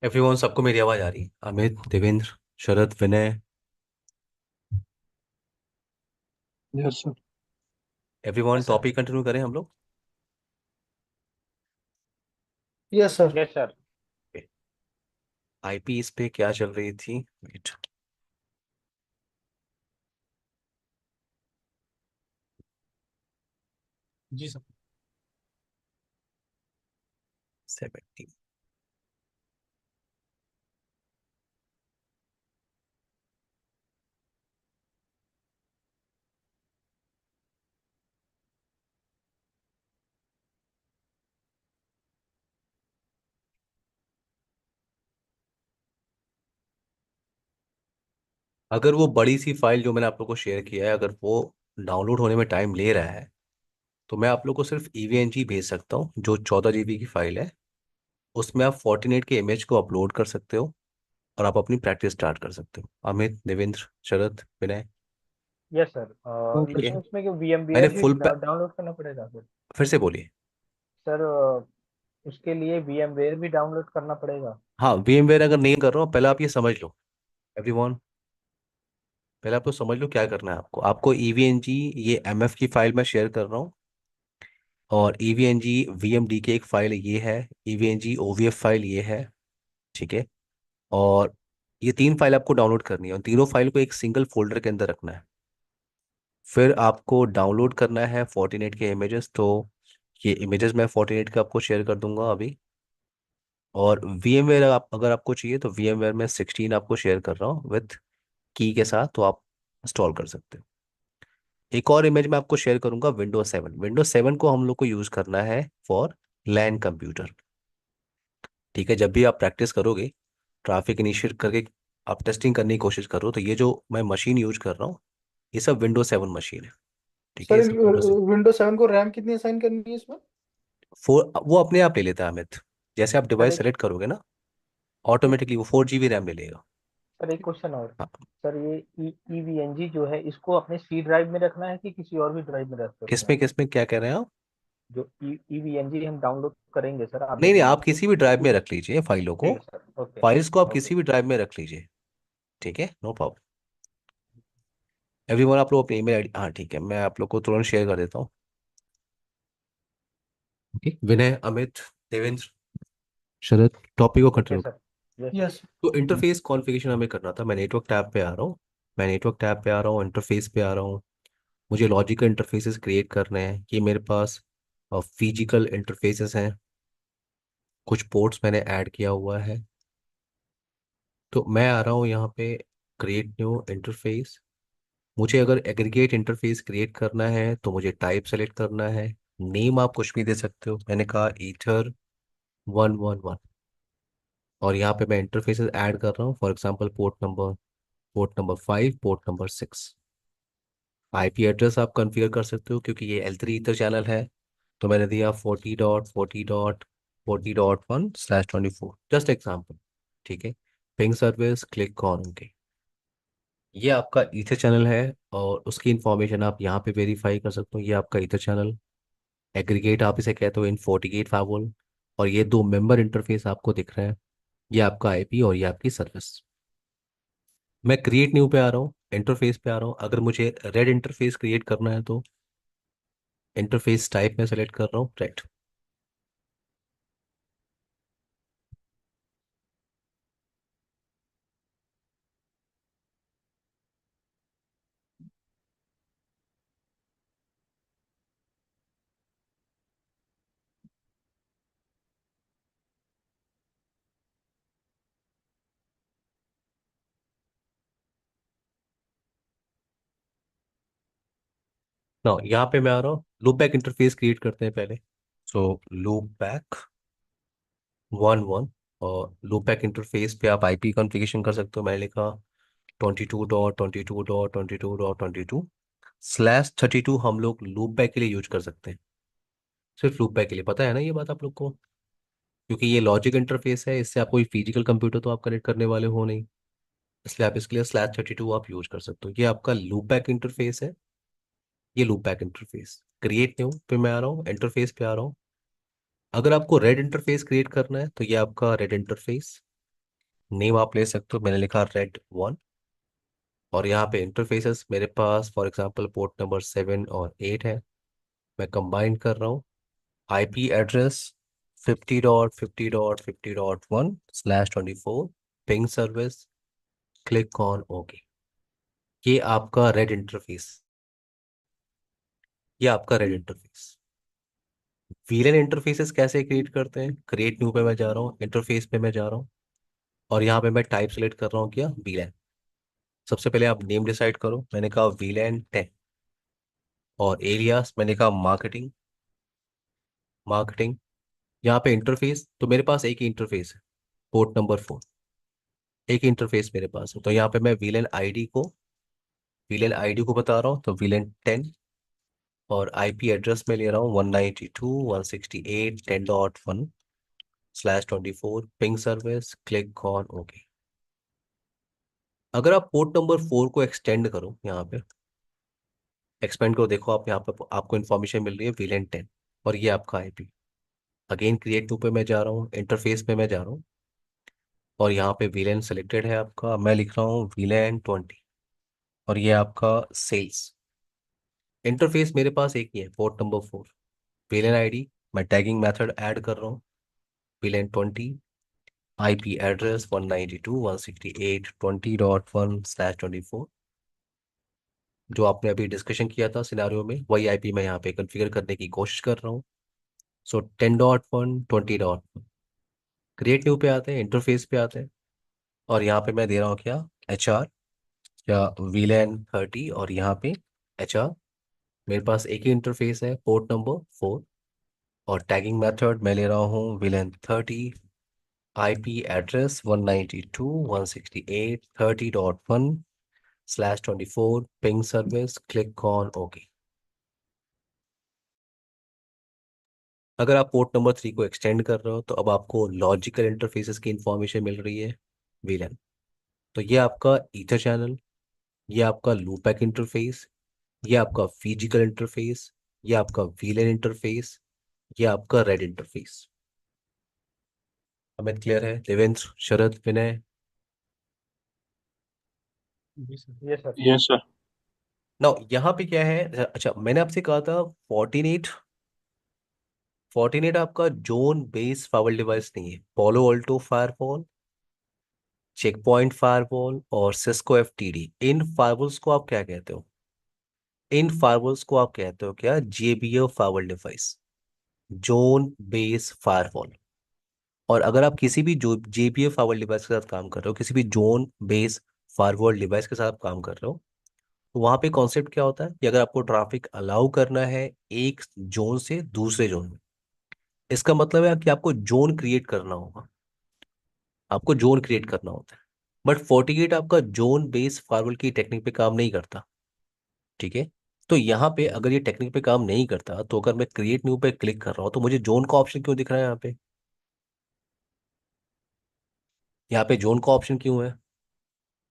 Speaker 2: एवरीवन, सबको मेरी आवाज़ आ रही है? Amit, Devendra, Sharad, Vinay,
Speaker 4: yes sir.
Speaker 2: Everyone,
Speaker 1: yes sir.
Speaker 2: Topic continue करें हम लोग।
Speaker 1: Yes sir.
Speaker 3: Yes sir.
Speaker 2: IP इस पे क्या चल रही थी? वेट।
Speaker 1: जी सर।
Speaker 2: 70। अगर वो बड़ी सी फाइल जो मैंने आप लोग को शेयर किया है, अगर वो डाउनलोड होने में टाइम ले रहा है, तो मैं आप लोग को सिर्फ ईवीएनजी भेज सकता हूँ, जो 14 GB की फाइल है। उसमें आप 48 के इमेज को अपलोड कर सकते हो और आप अपनी प्रैक्टिस स्टार्ट कर सकते हो। अमित, देवेंद्र, शरद, विनय।
Speaker 3: Yes sir.
Speaker 2: ठीक
Speaker 3: लेकिन
Speaker 2: है।
Speaker 3: उसमें कि
Speaker 2: मैंने
Speaker 3: VMware भी
Speaker 2: फुल
Speaker 3: डाउनलोड करना पड़ेगा फिर?
Speaker 2: फिर से बोलिए।
Speaker 3: सर, उसके लिए VMware भी डाउनलोड करना पड़ेगा?
Speaker 2: हाँ, VMware अगर नहीं कर रहा हूँ, पहले आप ये समझ लो एवरीवन। पहले आप तो समझ लो क्या करना है आपको। आपको ईवीएनजी, ये एमएफ की फाइल मैं शेयर कर रहा हूँ, और ईवीएनजी वीएमडी की एक फाइल ये है, ईवीएनजी ओवीएफ फाइल ये है। ठीक है। और ये तीन फाइल आपको डाउनलोड करनी है, और तीनों फाइल को एक सिंगल फोल्डर के अंदर रखना है। फिर आपको डाउनलोड करना है 48 के इमेजेस। तो ये इमेजेस मैं 48 का आपको शेयर कर दूंगा अभी। और VMware अगर आपको चाहिए तो VMware में 16 आपको शेयर कर रहा हूँ विथ की के साथ, तो आप इंस्टॉल कर सकते हो। एक और इमेज मैं आपको शेयर करूंगा, विंडोज 7। विंडोज 7 को हम लोग को यूज़ करना है फॉर लैन कंप्यूटर। ठीक है। जब भी आप प्रैक्टिस करोगे, ट्रैफिक इनिशिएट करके आप टेस्टिंग करने की कोशिश करो, तो ये जो मैं मशीन यूज कर रहा हूँ, ये सब विंडोज 7 मशीन है। ठीक है।
Speaker 1: सर,
Speaker 2: ये सब विंडोज
Speaker 1: विंडोज 7 को रैम कितनी असाइन करनी है इसमें?
Speaker 2: फोर, वो अपने आप ले लेता है अमित। जैसे आप
Speaker 3: सर
Speaker 2: डिवाइस
Speaker 3: एक
Speaker 2: सेलेक्ट करोगे ना, ऑटोमेटिकली वो 4 GB रैम ले लेगा।
Speaker 3: सर एक क्वेश्चन और।
Speaker 2: हाँ।
Speaker 3: सर, ये EVNG जो है, इसको अपने C ड्राइव में रखना है कि किसी और भी ड्राइव में रख सकते हैं?
Speaker 2: किसमें किसमें क्या कह रहे हैं आप?
Speaker 3: जो EVNG हम डाउनलोड करेंगे सर, आप
Speaker 2: नहीं नहीं,
Speaker 3: भेजेंगे
Speaker 2: आप
Speaker 3: तो
Speaker 2: किसी भी ड्राइव में
Speaker 3: उस
Speaker 2: रख लीजिए फाइलों को।
Speaker 3: ठीक है सर। ओके।
Speaker 2: फाइल्स को आप
Speaker 3: ओके।
Speaker 2: किसी भी ड्राइव में रख लीजिए। ठीक है, नो प्रॉब्लम। एवरीवन, आप लोग अपनी ईमेल आईडी, हाँ ठीक है, मैं आप लोग को तुरंत शेयर कर देता हूँ। Okay. विनय, अमित, देवेंद्र, शरद, टॉपिक को continue.
Speaker 3: Yes sir. Yes sir.
Speaker 1: Yes.
Speaker 2: तो इंटरफेस कॉन्फ़िगरेशन हमें करना था। मैं नेटवर्क टैब पे आ रहा हूँ। इंटरफेस पे आ रहा हूँ। मुझे लॉजिकल इंटरफेसेस क्रिएट करने हैं। कि मेरे पास फिजिकल इंटरफेसेस हैं, कुछ पोर्ट्स मैंने ऐड किया हुआ है। तो मैं आ रहा हूँ यहाँ पे, क्रिएट न्यू इंटरफेस। मुझे अगर एग्रीगेट इंटरफेस क्रिएट करना है तो मुझे टाइप सेलेक्ट करना है। नेम आप कुछ भी दे सकते हो, मैंने कहा ईथर 111। और यहाँ पे मैं इंटरफेसेस ऐड कर रहा हूँ, for example port number 5, port number 6। IP address आप कॉन्फ़िगर कर सकते हो, क्योंकि ये L3 ईथर चैनल है। तो मैंने दिया 40.40.40.1/24, जस्ट एग्जाम्पल। ठीक है। Ping service, click on okay. ये आपका ईथर चैनल है, और उसकी इंफॉर्मेशन आप यहाँ पे वेरीफाई कर सकते हो। ये आपका ईथर चैनल एग्रीगेट आप इसे कहते हो, इन 48 फाइवल। और ये दो मेंबर इंटरफेस आपको दिख रहे हैं, ये आपका आईपी और ये आपकी सर्विस। मैं क्रिएट न्यू पे आ रहा हूँ, इंटरफेस पे आ रहा हूँ। अगर मुझे रेड इंटरफेस क्रिएट करना है तो इंटरफेस टाइप में सेलेक्ट कर रहा हूँ, राइट। ना यहाँ पे मैं आ रहा हूँ, लूप बैक इंटरफेस क्रिएट करते हैं पहले। सो लूप बैक 11। और लूप बैक इंटरफेस पे आप आईपी कॉन्फ़िगरेशन कर सकते हो। मैंने लिखा 22.22.22.22/32। हम लोग लूप बैक के लिए यूज कर सकते हैं, सिर्फ लूप बैक के लिए। पता है ना ये बात आप लोग को? क्योंकि ये लॉजिक इंटरफेस है, इससे आप कोई फिजिकल कंप्यूटर तो आप कनेक्ट करने वाले हो नहीं, इसलिए आप इसके लिए /32 आप यूज कर सकते हो। ये आपका लूप बैक इंटरफेस है। ये loop back interface create new पे मैं आ रहा हूँ, इंटरफेस पे आ रहा हूँ। अगर आपको रेड इंटरफेस क्रिएट करना है तो ये आपका रेड इंटरफेस। नेम आप ले सकते हो, मैंने लिखा रेड 1। और यहाँ पे इंटरफेसेस मेरे पास फॉर एग्जांपल पोर्ट नंबर 7 और 8 है। मैं कंबाइन कर रहा हूँ। IP address 50.50.50.1/24 ping service, click on okay. ये आपका रेड इंटरफेस, ये आपका रेड इंटरफेस। वीलन इंटरफेसेस कैसे क्रिएट करते हैं? क्रिएट न्यू पे मैं जा रहा हूँ, इंटरफेस पे मैं जा रहा हूँ, और यहाँ पे मैं टाइप सेलेक्ट कर रहा हूँ क्या, वीलन। सबसे पहले आप नेम डिसाइड करो, मैंने कहा वीलन 10। और एरियाज मैंने कहा मार्केटिंग, मार्केटिंग। यहाँ पे इंटरफेस तो मेरे पास एक ही इंटरफेस है, पोर्ट नंबर 4, एक ही इंटरफेस मेरे पास है। तो यहाँ पे मैं वीलन आईडी को बता रहा हूँ, तो वीलन 10। और आईपी एड्रेस में ले रहा हूँ 192.168.10.1/24 ping service, click on okay. अगर आप पोर्ट नंबर 4 को एक्सटेंड करो, यहाँ पे एक्सपेंड करो, देखो आप यहाँ पे आपको इन्फॉर्मेशन मिल रही है वीलन 10, और ये आपका आईपी। अगेन क्रिएट टू पे मैं जा रहा हूँ, इंटरफेस पे मैं जा रहा हूँ, और यहाँ पे वीलन सेलेक्टेड है आपका, मैं लिख रहा हूँ वीलन 20। और ये आपका सेल्स। इंटरफेस मेरे पास एक ही है, पोर्ट नंबर 4। वीलन आईडी मैं टैगिंग मेथड ऐड कर रहा हूँ, वीलन 20। आईपी एड्रेस 192.168.20.1/24, जो आपने अभी डिस्कशन किया था सिनारियो में, वही आईपी मैं यहाँ पे कॉन्फ़िगर करने की कोशिश कर रहा हूँ। सो 10.1 20.1। क्रिएट न्यू पे आते हैं, इंटरफेस पे आते हैं, और यहाँ पे मैं दे रहा हूँ क्या, HR या वीलन 30, और यहाँ पे HR। मेरे पास एक ही इंटरफेस है, पोर्ट नंबर 4। और टैगिंग मेथड मैं ले रहा हूँ VLAN 30। IP address 192.168.30.1/24 ping service, click on okay. अगर आप पोर्ट नंबर 3 को एक्सटेंड कर रहे हो, तो अब आपको लॉजिकल इंटरफेसेस की इंफॉर्मेशन मिल रही है वीलन। तो ये आपका ईथर चैनल, ये आपका लूपबैक इंटरफेस, ये आपका फिजिकल इंटरफेस, ये आपका वीलन इंटरफेस, ये आपका रेड इंटरफेस। अमित क्लियर है? देवेंद्र, शरद, विनय?
Speaker 3: ये सर।
Speaker 4: Yes sir.
Speaker 2: ना यहाँ पे क्या है, अच्छा मैंने आपसे कहा था 14.8। 14.8 आपका जोन बेस फाइवल डिवाइस नहीं है। Palo Alto firewall, check point firewall और सिस्को FTD, इन फायरवॉल्स को आप क्या कहते हो? इन फायरवॉल्स को आप कहते हो क्या, JBF firewall device, zone base firewall. और अगर आप किसी भी जो JBF फायरवॉल डिवाइस के साथ काम कर रहे हो, किसी भी जोन बेस फायरवॉल डिवाइस के साथ आप काम कर रहे हो, तो वहां पे कॉन्सेप्ट क्या होता है कि अगर आपको ट्रैफिक अलाउ करना है एक जोन से दूसरे जोन में, इसका मतलब है कि आपको जोन क्रिएट करना होगा, आपको जोन क्रिएट करना होता है। बट 48 आपका जोन बेस फायरवॉल की टेक्निक पे काम नहीं करता, ठीक है? तो यहाँ पे अगर ये टेक्निक पे काम नहीं करता, तो अगर मैं क्रिएट न्यू पे क्लिक कर रहा हूँ, तो मुझे जोन का ऑप्शन क्यों दिख रहा है यहाँ पे? यहाँ पे जोन का ऑप्शन क्यों है?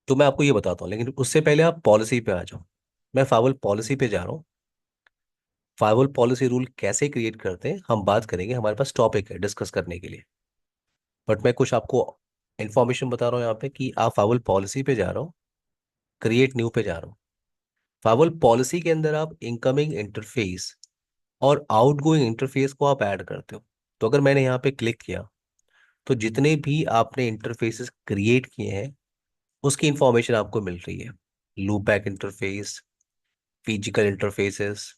Speaker 2: तो मैं आपको ये बताता हूँ, लेकिन उससे पहले आप पॉलिसी पे आ जाओ। मैं फाइवल पॉलिसी पे जा रहा हूँ। फाइवल पॉलिसी रूल कैसे क्रिएट करते हैं हम बात करेंगे, हमारे पास टॉपिक है डिस्कस करने के लिए। बट मैं कुछ आपको इन्फॉर्मेशन बता रहा हूँ यहाँ पे कि आप फाइवल पॉलिसी पे जा रहा हूँ, क्रिएट न्यू पे जा रहा हूँ। फाइवल पॉलिसी के अंदर आप इनकमिंग इंटरफेस और आउटगोइंग इंटरफेस को आप ऐड करते हो। तो अगर मैंने यहाँ पे क्लिक किया, तो जितने भी आपने इंटरफेसेस क्रिएट किए हैं उसकी इंफॉर्मेशन आपको मिल रही है। Loop back interface, physical interfaces,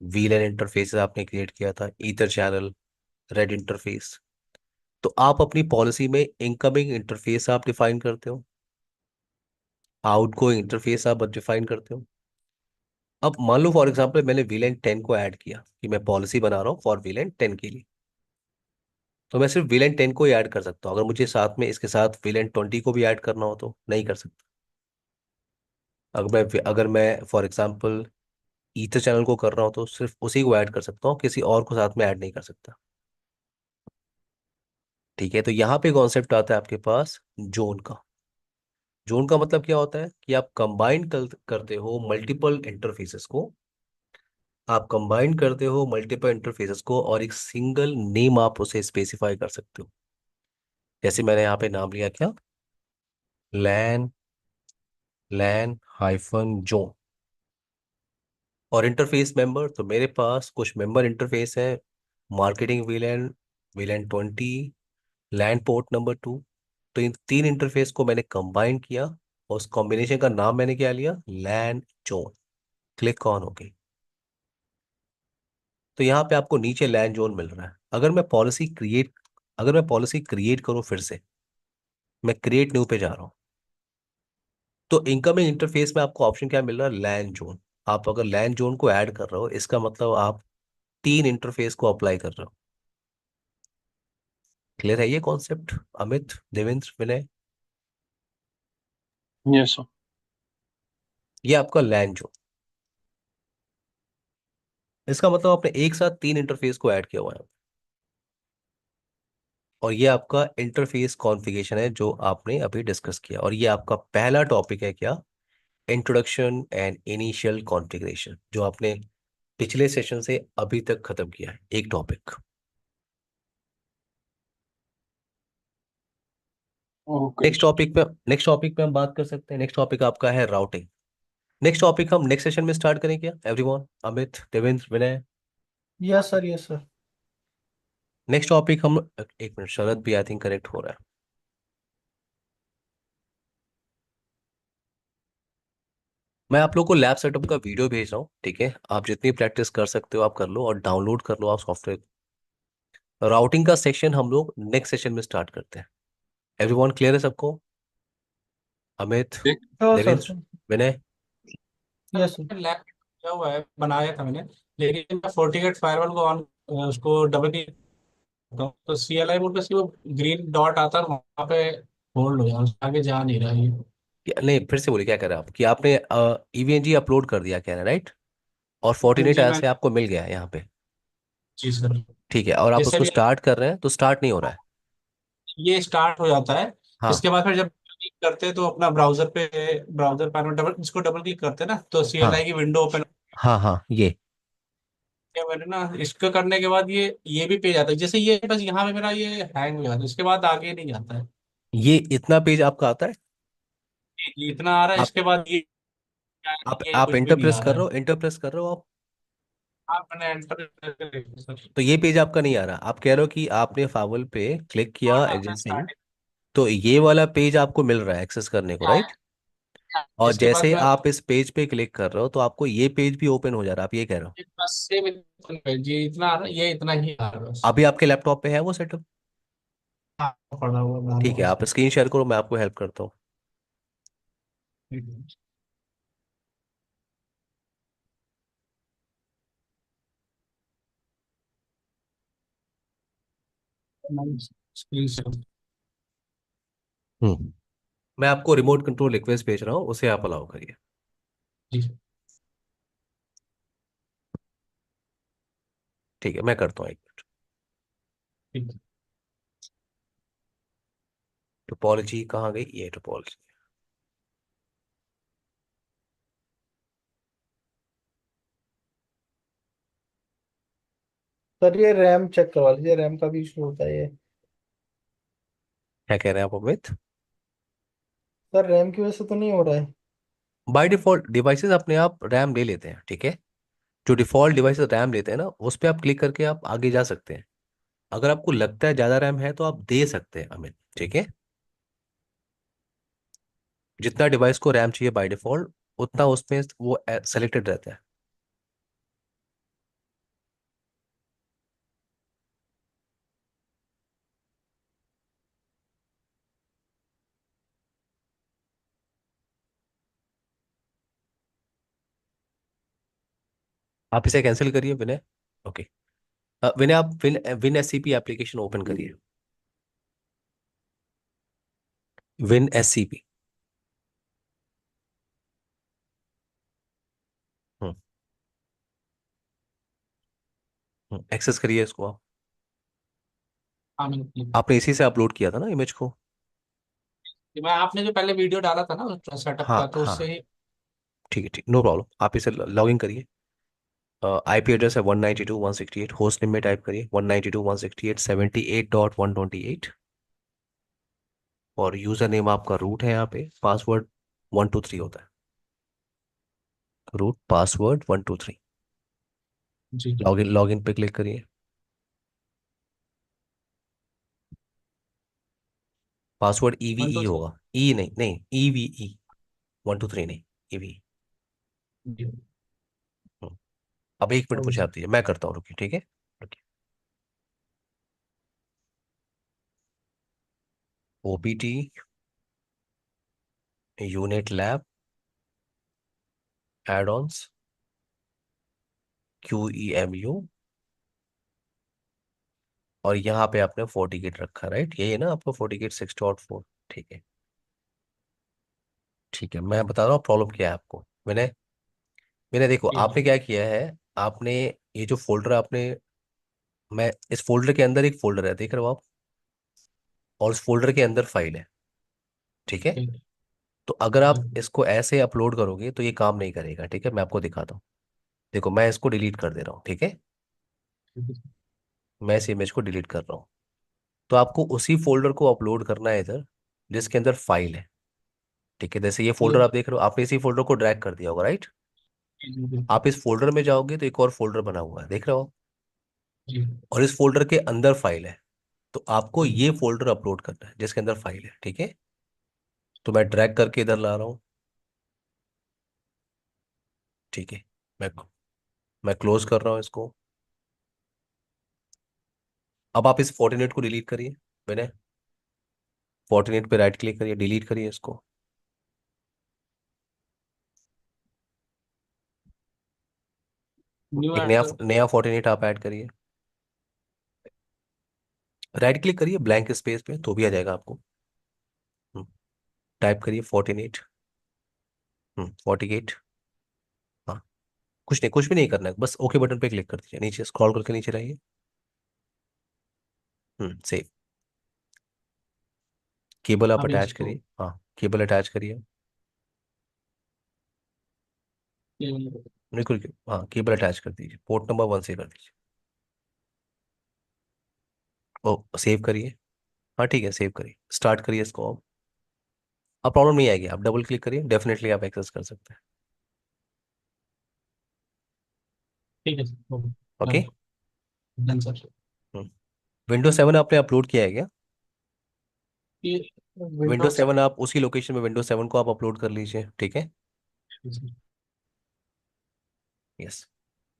Speaker 2: VLAN interfaces आपने क्रिएट किया था, ईथर चैनल, रेड इंटरफेस। तो आप अपनी पॉलिसी में इनकमिंग इंटरफेस आप डिफाइन करते हो, आउटगोइंग इंटरफेस आप डिफाइन करते हो। अब मान लो फॉर एग्जांपल मैंने वीलन 10 को ऐड किया, कि मैं पॉलिसी बना रहा हूँ फॉर वीलन 10 के लिए, तो मैं सिर्फ वीलन 10 को ही ऐड कर सकता हूँ। अगर मुझे साथ में इसके साथ वीलन 20 को भी ऐड करना हो तो नहीं कर सकता। अगर मैं फॉर एग्जांपल ईथर चैनल को कर रहा हूँ, तो सिर्फ उसी को ऐड कर सकता हूँ, किसी और को साथ में ऐड नहीं कर सकता। ठीक है? तो यहाँ पे कॉन्सेप्ट आता है आपके पास जोन का। जोन का मतलब क्या होता है कि आप कंबाइन करते हो मल्टीपल इंटरफेसेस को, आप कंबाइन करते हो मल्टीपल इंटरफेसेस को, और एक सिंगल नेम आप उसे स्पेसिफाई कर सकते हो। जैसे मैंने यहाँ पे नाम लिया क्या, लैन लैन हाइफन जोन। और इंटरफेस मेंबर, तो मेरे पास कुछ मेंबर इंटरफेस है। Marketing वीलैन, वीलैन 20, land port number 2। तो इन तीन इंटरफेस को मैंने कंबाइन किया और उस कॉम्बिनेशन का नाम मैंने क्या लिया, लैन जोन। क्लिक ऑन हो गई। तो यहाँ पे आपको नीचे लैन जोन मिल रहा है। अगर मैं पॉलिसी क्रिएट करूँ फिर से, मैं क्रिएट न्यू पे जा रहा हूँ, तो इनकमिंग इंटरफेस में आपको ऑप्शन क्या मिल रहा है, लैन जोन। आप अगर लैन जोन को ऐड कर रहे हो, इसका मतलब आप तीन इंटरफेस को अप्लाई कर रहे हो। क्लियर है ये concept, Amit, Devendra, Vinay?
Speaker 4: Yes sir.
Speaker 2: ये आपका लैन जोन। इसका मतलब आपने एक साथ तीन इंटरफेस को ऐड किया हुआ है। और ये आपका इंटरफेस कॉन्फ़िगरेशन है जो आपने अभी डिस्कस किया। और ये आपका पहला टॉपिक है क्या, इंट्रोडक्शन एंड इनिशियल कॉन्फ़िगरेशन, जो आपने पिछले सेशन से अभी तक खत्म किया है, एक topic.
Speaker 4: Okay sir.
Speaker 2: Next topic पे हम बात कर सकते हैं। नेक्स्ट टॉपिक आपका है राउटिंग। नेक्स्ट टॉपिक हम नेक्स्ट सेशन में स्टार्ट करें क्या everyone, Amit, Devendra, Vinay?
Speaker 1: Yes sir, yes sir.
Speaker 2: Next topic हम, एक मिनट, शरद भी आई थिंक करेक्ट हो रहा है। मैं आप लोग को लैब सेटअप का वीडियो भेज रहा हूँ, ठीक है? आप जितनी प्रैक्टिस कर सकते हो आप कर लो, और डाउनलोड कर लो आप सॉफ्टवेयर। राउटिंग का सेक्शन हम लोग नेक्स्ट सेशन में स्टार्ट करते हैं। एवरीवन क्लियर है सबको? अमित,
Speaker 4: ठीक।
Speaker 1: हाँ sir.
Speaker 2: Devendra, Vinay?
Speaker 1: Yes sir.
Speaker 5: Lab किया हुआ है, बनाया था मैंने। लेकिन मैं FortiGate फायरवॉल को ऑन, उसको डबल क्लिक करता हूँ तो CLI मोड पे वो ग्रीन डॉट आता है, वहाँ पे होल्ड हो गया, उसके आगे जा नहीं रहा ये।
Speaker 2: नहीं, फिर से बोलिए क्या कर रहे हैं आप, कि आपने ईवीएनजी अपलोड कर दिया कह रहे हैं, राइट? और फोर्टिनेट
Speaker 5: जी मैं,
Speaker 2: ऐसे आपको मिल गया है यहाँ पे।
Speaker 5: जी सर।
Speaker 2: ठीक है, और आप
Speaker 5: जैसे
Speaker 2: उसको
Speaker 5: भी
Speaker 2: स्टार्ट कर रहे हैं तो स्टार्ट नहीं हो रहा है।
Speaker 5: ये स्टार्ट हो जाता है,
Speaker 2: हाँ,
Speaker 5: इसके बाद फिर जब क्लिक करते हैं तो अपना ब्राउजर पे, ब्राउजर पैनल डबल, इसको डबल क्लिक करते हैं ना तो
Speaker 2: हाँ,
Speaker 5: CLI की विंडो ओपन।
Speaker 2: हाँ, हाँ, ये
Speaker 5: मैंने ना इसको करने के बाद ये भी पेज आता है, जैसे ये बस यहाँ पे मेरा ये हैंग हो जाता है, इसके बाद आगे नहीं जाता है।
Speaker 2: ये इतना पेज आपका आता है?
Speaker 5: ये इतना आ रहा है,
Speaker 2: आप
Speaker 5: इसके बाद ये ये
Speaker 2: आप
Speaker 5: कुछ भी
Speaker 2: इंटर
Speaker 5: नहीं
Speaker 2: प्रेस
Speaker 5: आ
Speaker 2: कर
Speaker 5: रहा
Speaker 2: रहे
Speaker 5: है।
Speaker 2: हो, इंटर प्रेस कर रहे हो आप?
Speaker 5: हाँ मैंने एंटर करके देखा सर।
Speaker 2: तो ये पेज आपका नहीं आ रहा। आप कह रहे हो कि आपने फावल पे क्लिक किया
Speaker 5: नॉट आता है
Speaker 2: एजेंसी,
Speaker 5: स्टार्टिंग।
Speaker 2: तो ये वाला पेज आपको मिल रहा है एक्सेस करने को, राइट? और
Speaker 5: इसके बाद
Speaker 2: जैसे
Speaker 5: मैं
Speaker 2: आप इस पेज पे क्लिक कर रहे हो तो आपको ये पेज भी ओपन हो जा रहा है, आप ये कह रहे हो?
Speaker 5: बस सेम ये इतना आ रहा है, ये इतना ही आ रहा है बस।
Speaker 2: अभी आपके लैपटॉप पे है वो सेटअप?
Speaker 5: हाँ, पड़ा हुआ
Speaker 2: ठीक है,
Speaker 5: मैं
Speaker 2: आप स्क्रीन शेयर करो, मैं आपको हेल्प करता हूँ।
Speaker 5: स्क्रीन से।
Speaker 2: हम्म मैं आपको रिमोट कंट्रोल रिक्वेस्ट भेज रहा हूँ, उसे आप अलाउ करिए।
Speaker 5: जी।
Speaker 2: ठीक है, मैं करता हूँ, एक मिनट।
Speaker 5: ठीक है।
Speaker 2: टोपोलॉजी कहाँ गई, ये टोपोलॉजी।
Speaker 1: सर ये रैम चेक करवा लीजिए, रैम का भी इशू होता है ये।
Speaker 2: क्या कह रहे हैं आप अमित?
Speaker 1: सर रैम की वजह से तो नहीं हो रहा है।
Speaker 2: बाय डिफॉल्ट डिवाइसेस अपने आप रैम ले लेते हैं, ठीक है? जो डिफॉल्ट डिवाइसेस रैम लेते हैं ना, उस पर आप क्लिक करके आप आगे जा सकते हैं। अगर आपको लगता है ज़्यादा रैम है तो आप दे सकते हैं अमित, ठीक है? जितना डिवाइस को रैम चाहिए बाय डिफॉल्ट, उतना उसमें वो सेलेक्टेड रहता है। आप इसे कैंसिल करिए विनय। ओके। विनय, आप Win WinSCP application open करिए। WinSCP. हम्म एक्सेस करिए इसको आप।
Speaker 5: हाँ मैंने
Speaker 2: आपने इसी से अपलोड किया था ना इमेज को?
Speaker 5: मैं, आपने जो पहले वीडियो डाला था ना सेटअप
Speaker 2: हाँ,
Speaker 5: का, तो उससे
Speaker 2: हाँ,
Speaker 5: ही।
Speaker 2: ठीक है, ठीक, नो प्रॉब्लम, आप इसे लॉग इन करिए। आईपी एड्रेस है 192.168, होस्ट नेम में टाइप करिए 192.168.78.128। और यूजर नेम आपका रूट है, यहाँ पे पासवर्ड 123 होता है, रूट पासवर्ड 123।
Speaker 5: जी
Speaker 2: लॉगिन पे क्लिक करिए। पासवर्ड
Speaker 5: वन
Speaker 2: ईवीई
Speaker 5: टू
Speaker 2: होगा, ई नहीं, नहीं ईवीई, 123 नहीं, ईवी।
Speaker 5: जी
Speaker 2: अब 1 मिनट
Speaker 5: ओके
Speaker 2: मुझे
Speaker 5: सर।
Speaker 2: आप दीजिए, मैं करता हूँ, रुकिए, ठीक है, रुकिए। OPT unit lab add ons QEMU, और यहाँ पे आपने FortiGate रखा, राइट, यही है ना आपका FortiGate 6.4। ठीक है, ठीक है, मैं बता रहा हूँ प्रॉब्लम क्या है आपको। मैंने मैंने देखो
Speaker 5: जी
Speaker 2: आपने क्या किया है, आपने ये जो फोल्डर आपने, मैं इस फोल्डर के अंदर एक फोल्डर है, देख रहे हो आप, और उस फोल्डर के अंदर फाइल है, ठीक है।
Speaker 5: ठीक है।
Speaker 2: तो अगर
Speaker 5: जी
Speaker 2: आप इसको ऐसे अपलोड करोगे तो ये काम नहीं करेगा, ठीक है, मैं आपको दिखाता हूँ। देखो मैं इसको डिलीट कर दे रहा हूँ, ठीक है,
Speaker 5: ठीक है सर।
Speaker 2: मैं इस इमेज को डिलीट कर रहा हूँ। तो आपको उसी फोल्डर को अपलोड करना है इधर, जिसके अंदर फाइल है, ठीक है। जैसे ये
Speaker 5: ये
Speaker 2: फोल्डर आप देख रहे हो, आपने इसी फोल्डर को ड्रैग कर दिया होगा, राइट।
Speaker 5: जी जी बिल्कुल।
Speaker 2: आप इस फोल्डर में जाओगे तो एक और फोल्डर बना हुआ है, देख रहे हो,
Speaker 5: जी
Speaker 2: और इस फोल्डर के अंदर फाइल है। तो आपको
Speaker 5: जी
Speaker 2: ये फोल्डर अपलोड करना है जिसके अंदर फाइल है, ठीक है। तो मैं ड्रैग करके इधर ला रहा हूँ, ठीक है। मैं मैं क्लोज कर रहा हूँ इसको। अब आप इस फोर्टिनेट को डिलीट करिए, मैंने फोर्टिनेट पे राइट क्लिक करिए, डिलीट करिए इसको।
Speaker 5: न्यू
Speaker 2: एक
Speaker 5: ऐड
Speaker 2: नया
Speaker 5: सर।
Speaker 2: नया फोर्टिनेट आप ऐड करिए, राइट क्लिक करिए ब्लैंक स्पेस पे तो भी आ जाएगा आपको। टाइप करिए फोर्टिनेट, 48। हाँ, कुछ नहीं, कुछ भी नहीं करना है, बस ओके बटन पे क्लिक कर दीजिए, नीचे स्क्रॉल करके नीचे रहिए। सेव। केबल आप
Speaker 5: अब
Speaker 2: अटैच
Speaker 5: इसको
Speaker 2: करिए, हाँ केबल अटैच करिए,
Speaker 5: ये-
Speaker 2: बिल्कुल, हाँ केबल अटैच कर दीजिए, पोर्ट नंबर 1 से कर दीजिए। ओ सेव करिए, हाँ ठीक है, सेव करिए, स्टार्ट करिए इसको। अब प्रॉब्लम नहीं आएगी, आप डबल क्लिक करिए, डेफिनेटली आप एक्सेस कर सकते हैं।
Speaker 5: ठीक है sir.
Speaker 2: Okay.
Speaker 5: Done sir.
Speaker 2: Windows 7 आपने अपलोड किया है क्या?
Speaker 5: ये
Speaker 2: विंडोज
Speaker 5: विंडोज।
Speaker 2: 7 आप उसी लोकेशन में विंडोज 7 को आप अपलोड कर लीजिए, ठीक है। यस।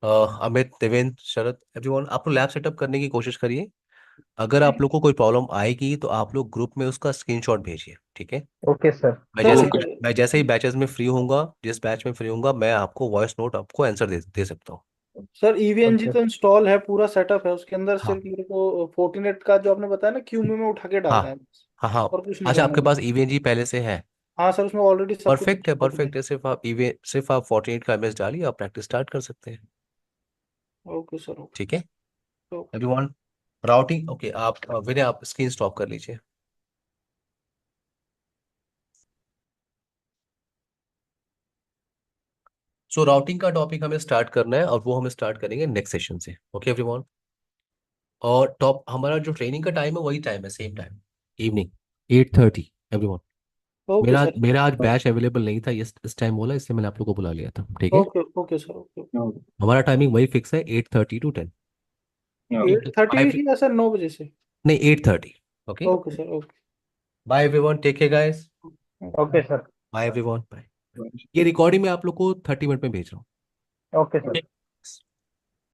Speaker 2: अमित, देवेंद्र, शरद, एवरीवन, आप लोग लैब सेटअप करने की कोशिश करिए। अगर आप लोग को कोई प्रॉब्लम आएगी तो आप लोग ग्रुप में उसका स्क्रीनशॉट भेजिए, ठीक है।
Speaker 3: Okay sir.
Speaker 2: मैं
Speaker 1: सर
Speaker 2: जैसे
Speaker 4: ओके।
Speaker 2: मैं जैसे ही बैचेस में फ्री होऊंगा, जिस बैच में फ्री होऊंगा, मैं आपको वॉइस नोट आपको आंसर दे सकता हूँ।
Speaker 1: सर ईवीएनजी
Speaker 3: ओके
Speaker 1: तो इंस्टॉल है, पूरा सेटअप है उसके अंदर,
Speaker 2: हाँ
Speaker 1: सिर्फ मेरे को फोर्टिनेट का जो आपने बताया ना क्यूमी में उठा के
Speaker 2: हाँ
Speaker 1: डालना है बस।
Speaker 2: हाँ हाँ।
Speaker 1: और कुछ नहीं
Speaker 2: अच्छा,
Speaker 1: करना
Speaker 2: आपके पास
Speaker 1: मुझे।
Speaker 2: ईवीएनजी पहले से है?
Speaker 1: हाँ सर, उसमें ऑलरेडी सब कुछ
Speaker 2: परफेक्ट है,
Speaker 1: Fortinet।
Speaker 2: परफेक्ट है। सिर्फ आप 48 का इमेज डालिए, आप प्रैक्टिस स्टार्ट कर सकते हैं,
Speaker 1: ओके सर, ओके।
Speaker 2: ठीक है।
Speaker 1: ओके।
Speaker 2: एवरीवन, राउटिंग ओके, आप विनय आप स्क्रीन स्टॉप कर लीजिए। सो राउटिंग का टॉपिक हमें स्टार्ट करना है, और वो हम स्टार्ट करेंगे नेक्स्ट सेशन से, ओके एवरीवन। और टॉप हमारा जो ट्रेनिंग का टाइम है वही टाइम है, same time, evening 8:30 everyone.
Speaker 1: Okay
Speaker 2: मेरा
Speaker 1: सर।
Speaker 2: मेरा आज बैच अवेलेबल नहीं था, इस टाइम बोला, इससे मैंने आप लोग को बुला लिया था, ठीक है।
Speaker 1: Okay okay sir, okay.
Speaker 2: हमारा टाइमिंग वही फिक्स है, 8:30 to 10।
Speaker 1: एट
Speaker 5: ठीक है।
Speaker 1: Thirty
Speaker 2: by.
Speaker 1: ही है सर, 9 बजे से?
Speaker 2: नहीं, 8:30। Okay.
Speaker 1: Okay sir, okay.
Speaker 2: Bye everyone, take care guys.
Speaker 3: Okay sir.
Speaker 2: Bye everyone, bye. ये रिकॉर्डिंग में आप लोग को 30 मिनट में भेज रहा हूँ।
Speaker 3: Okay sir.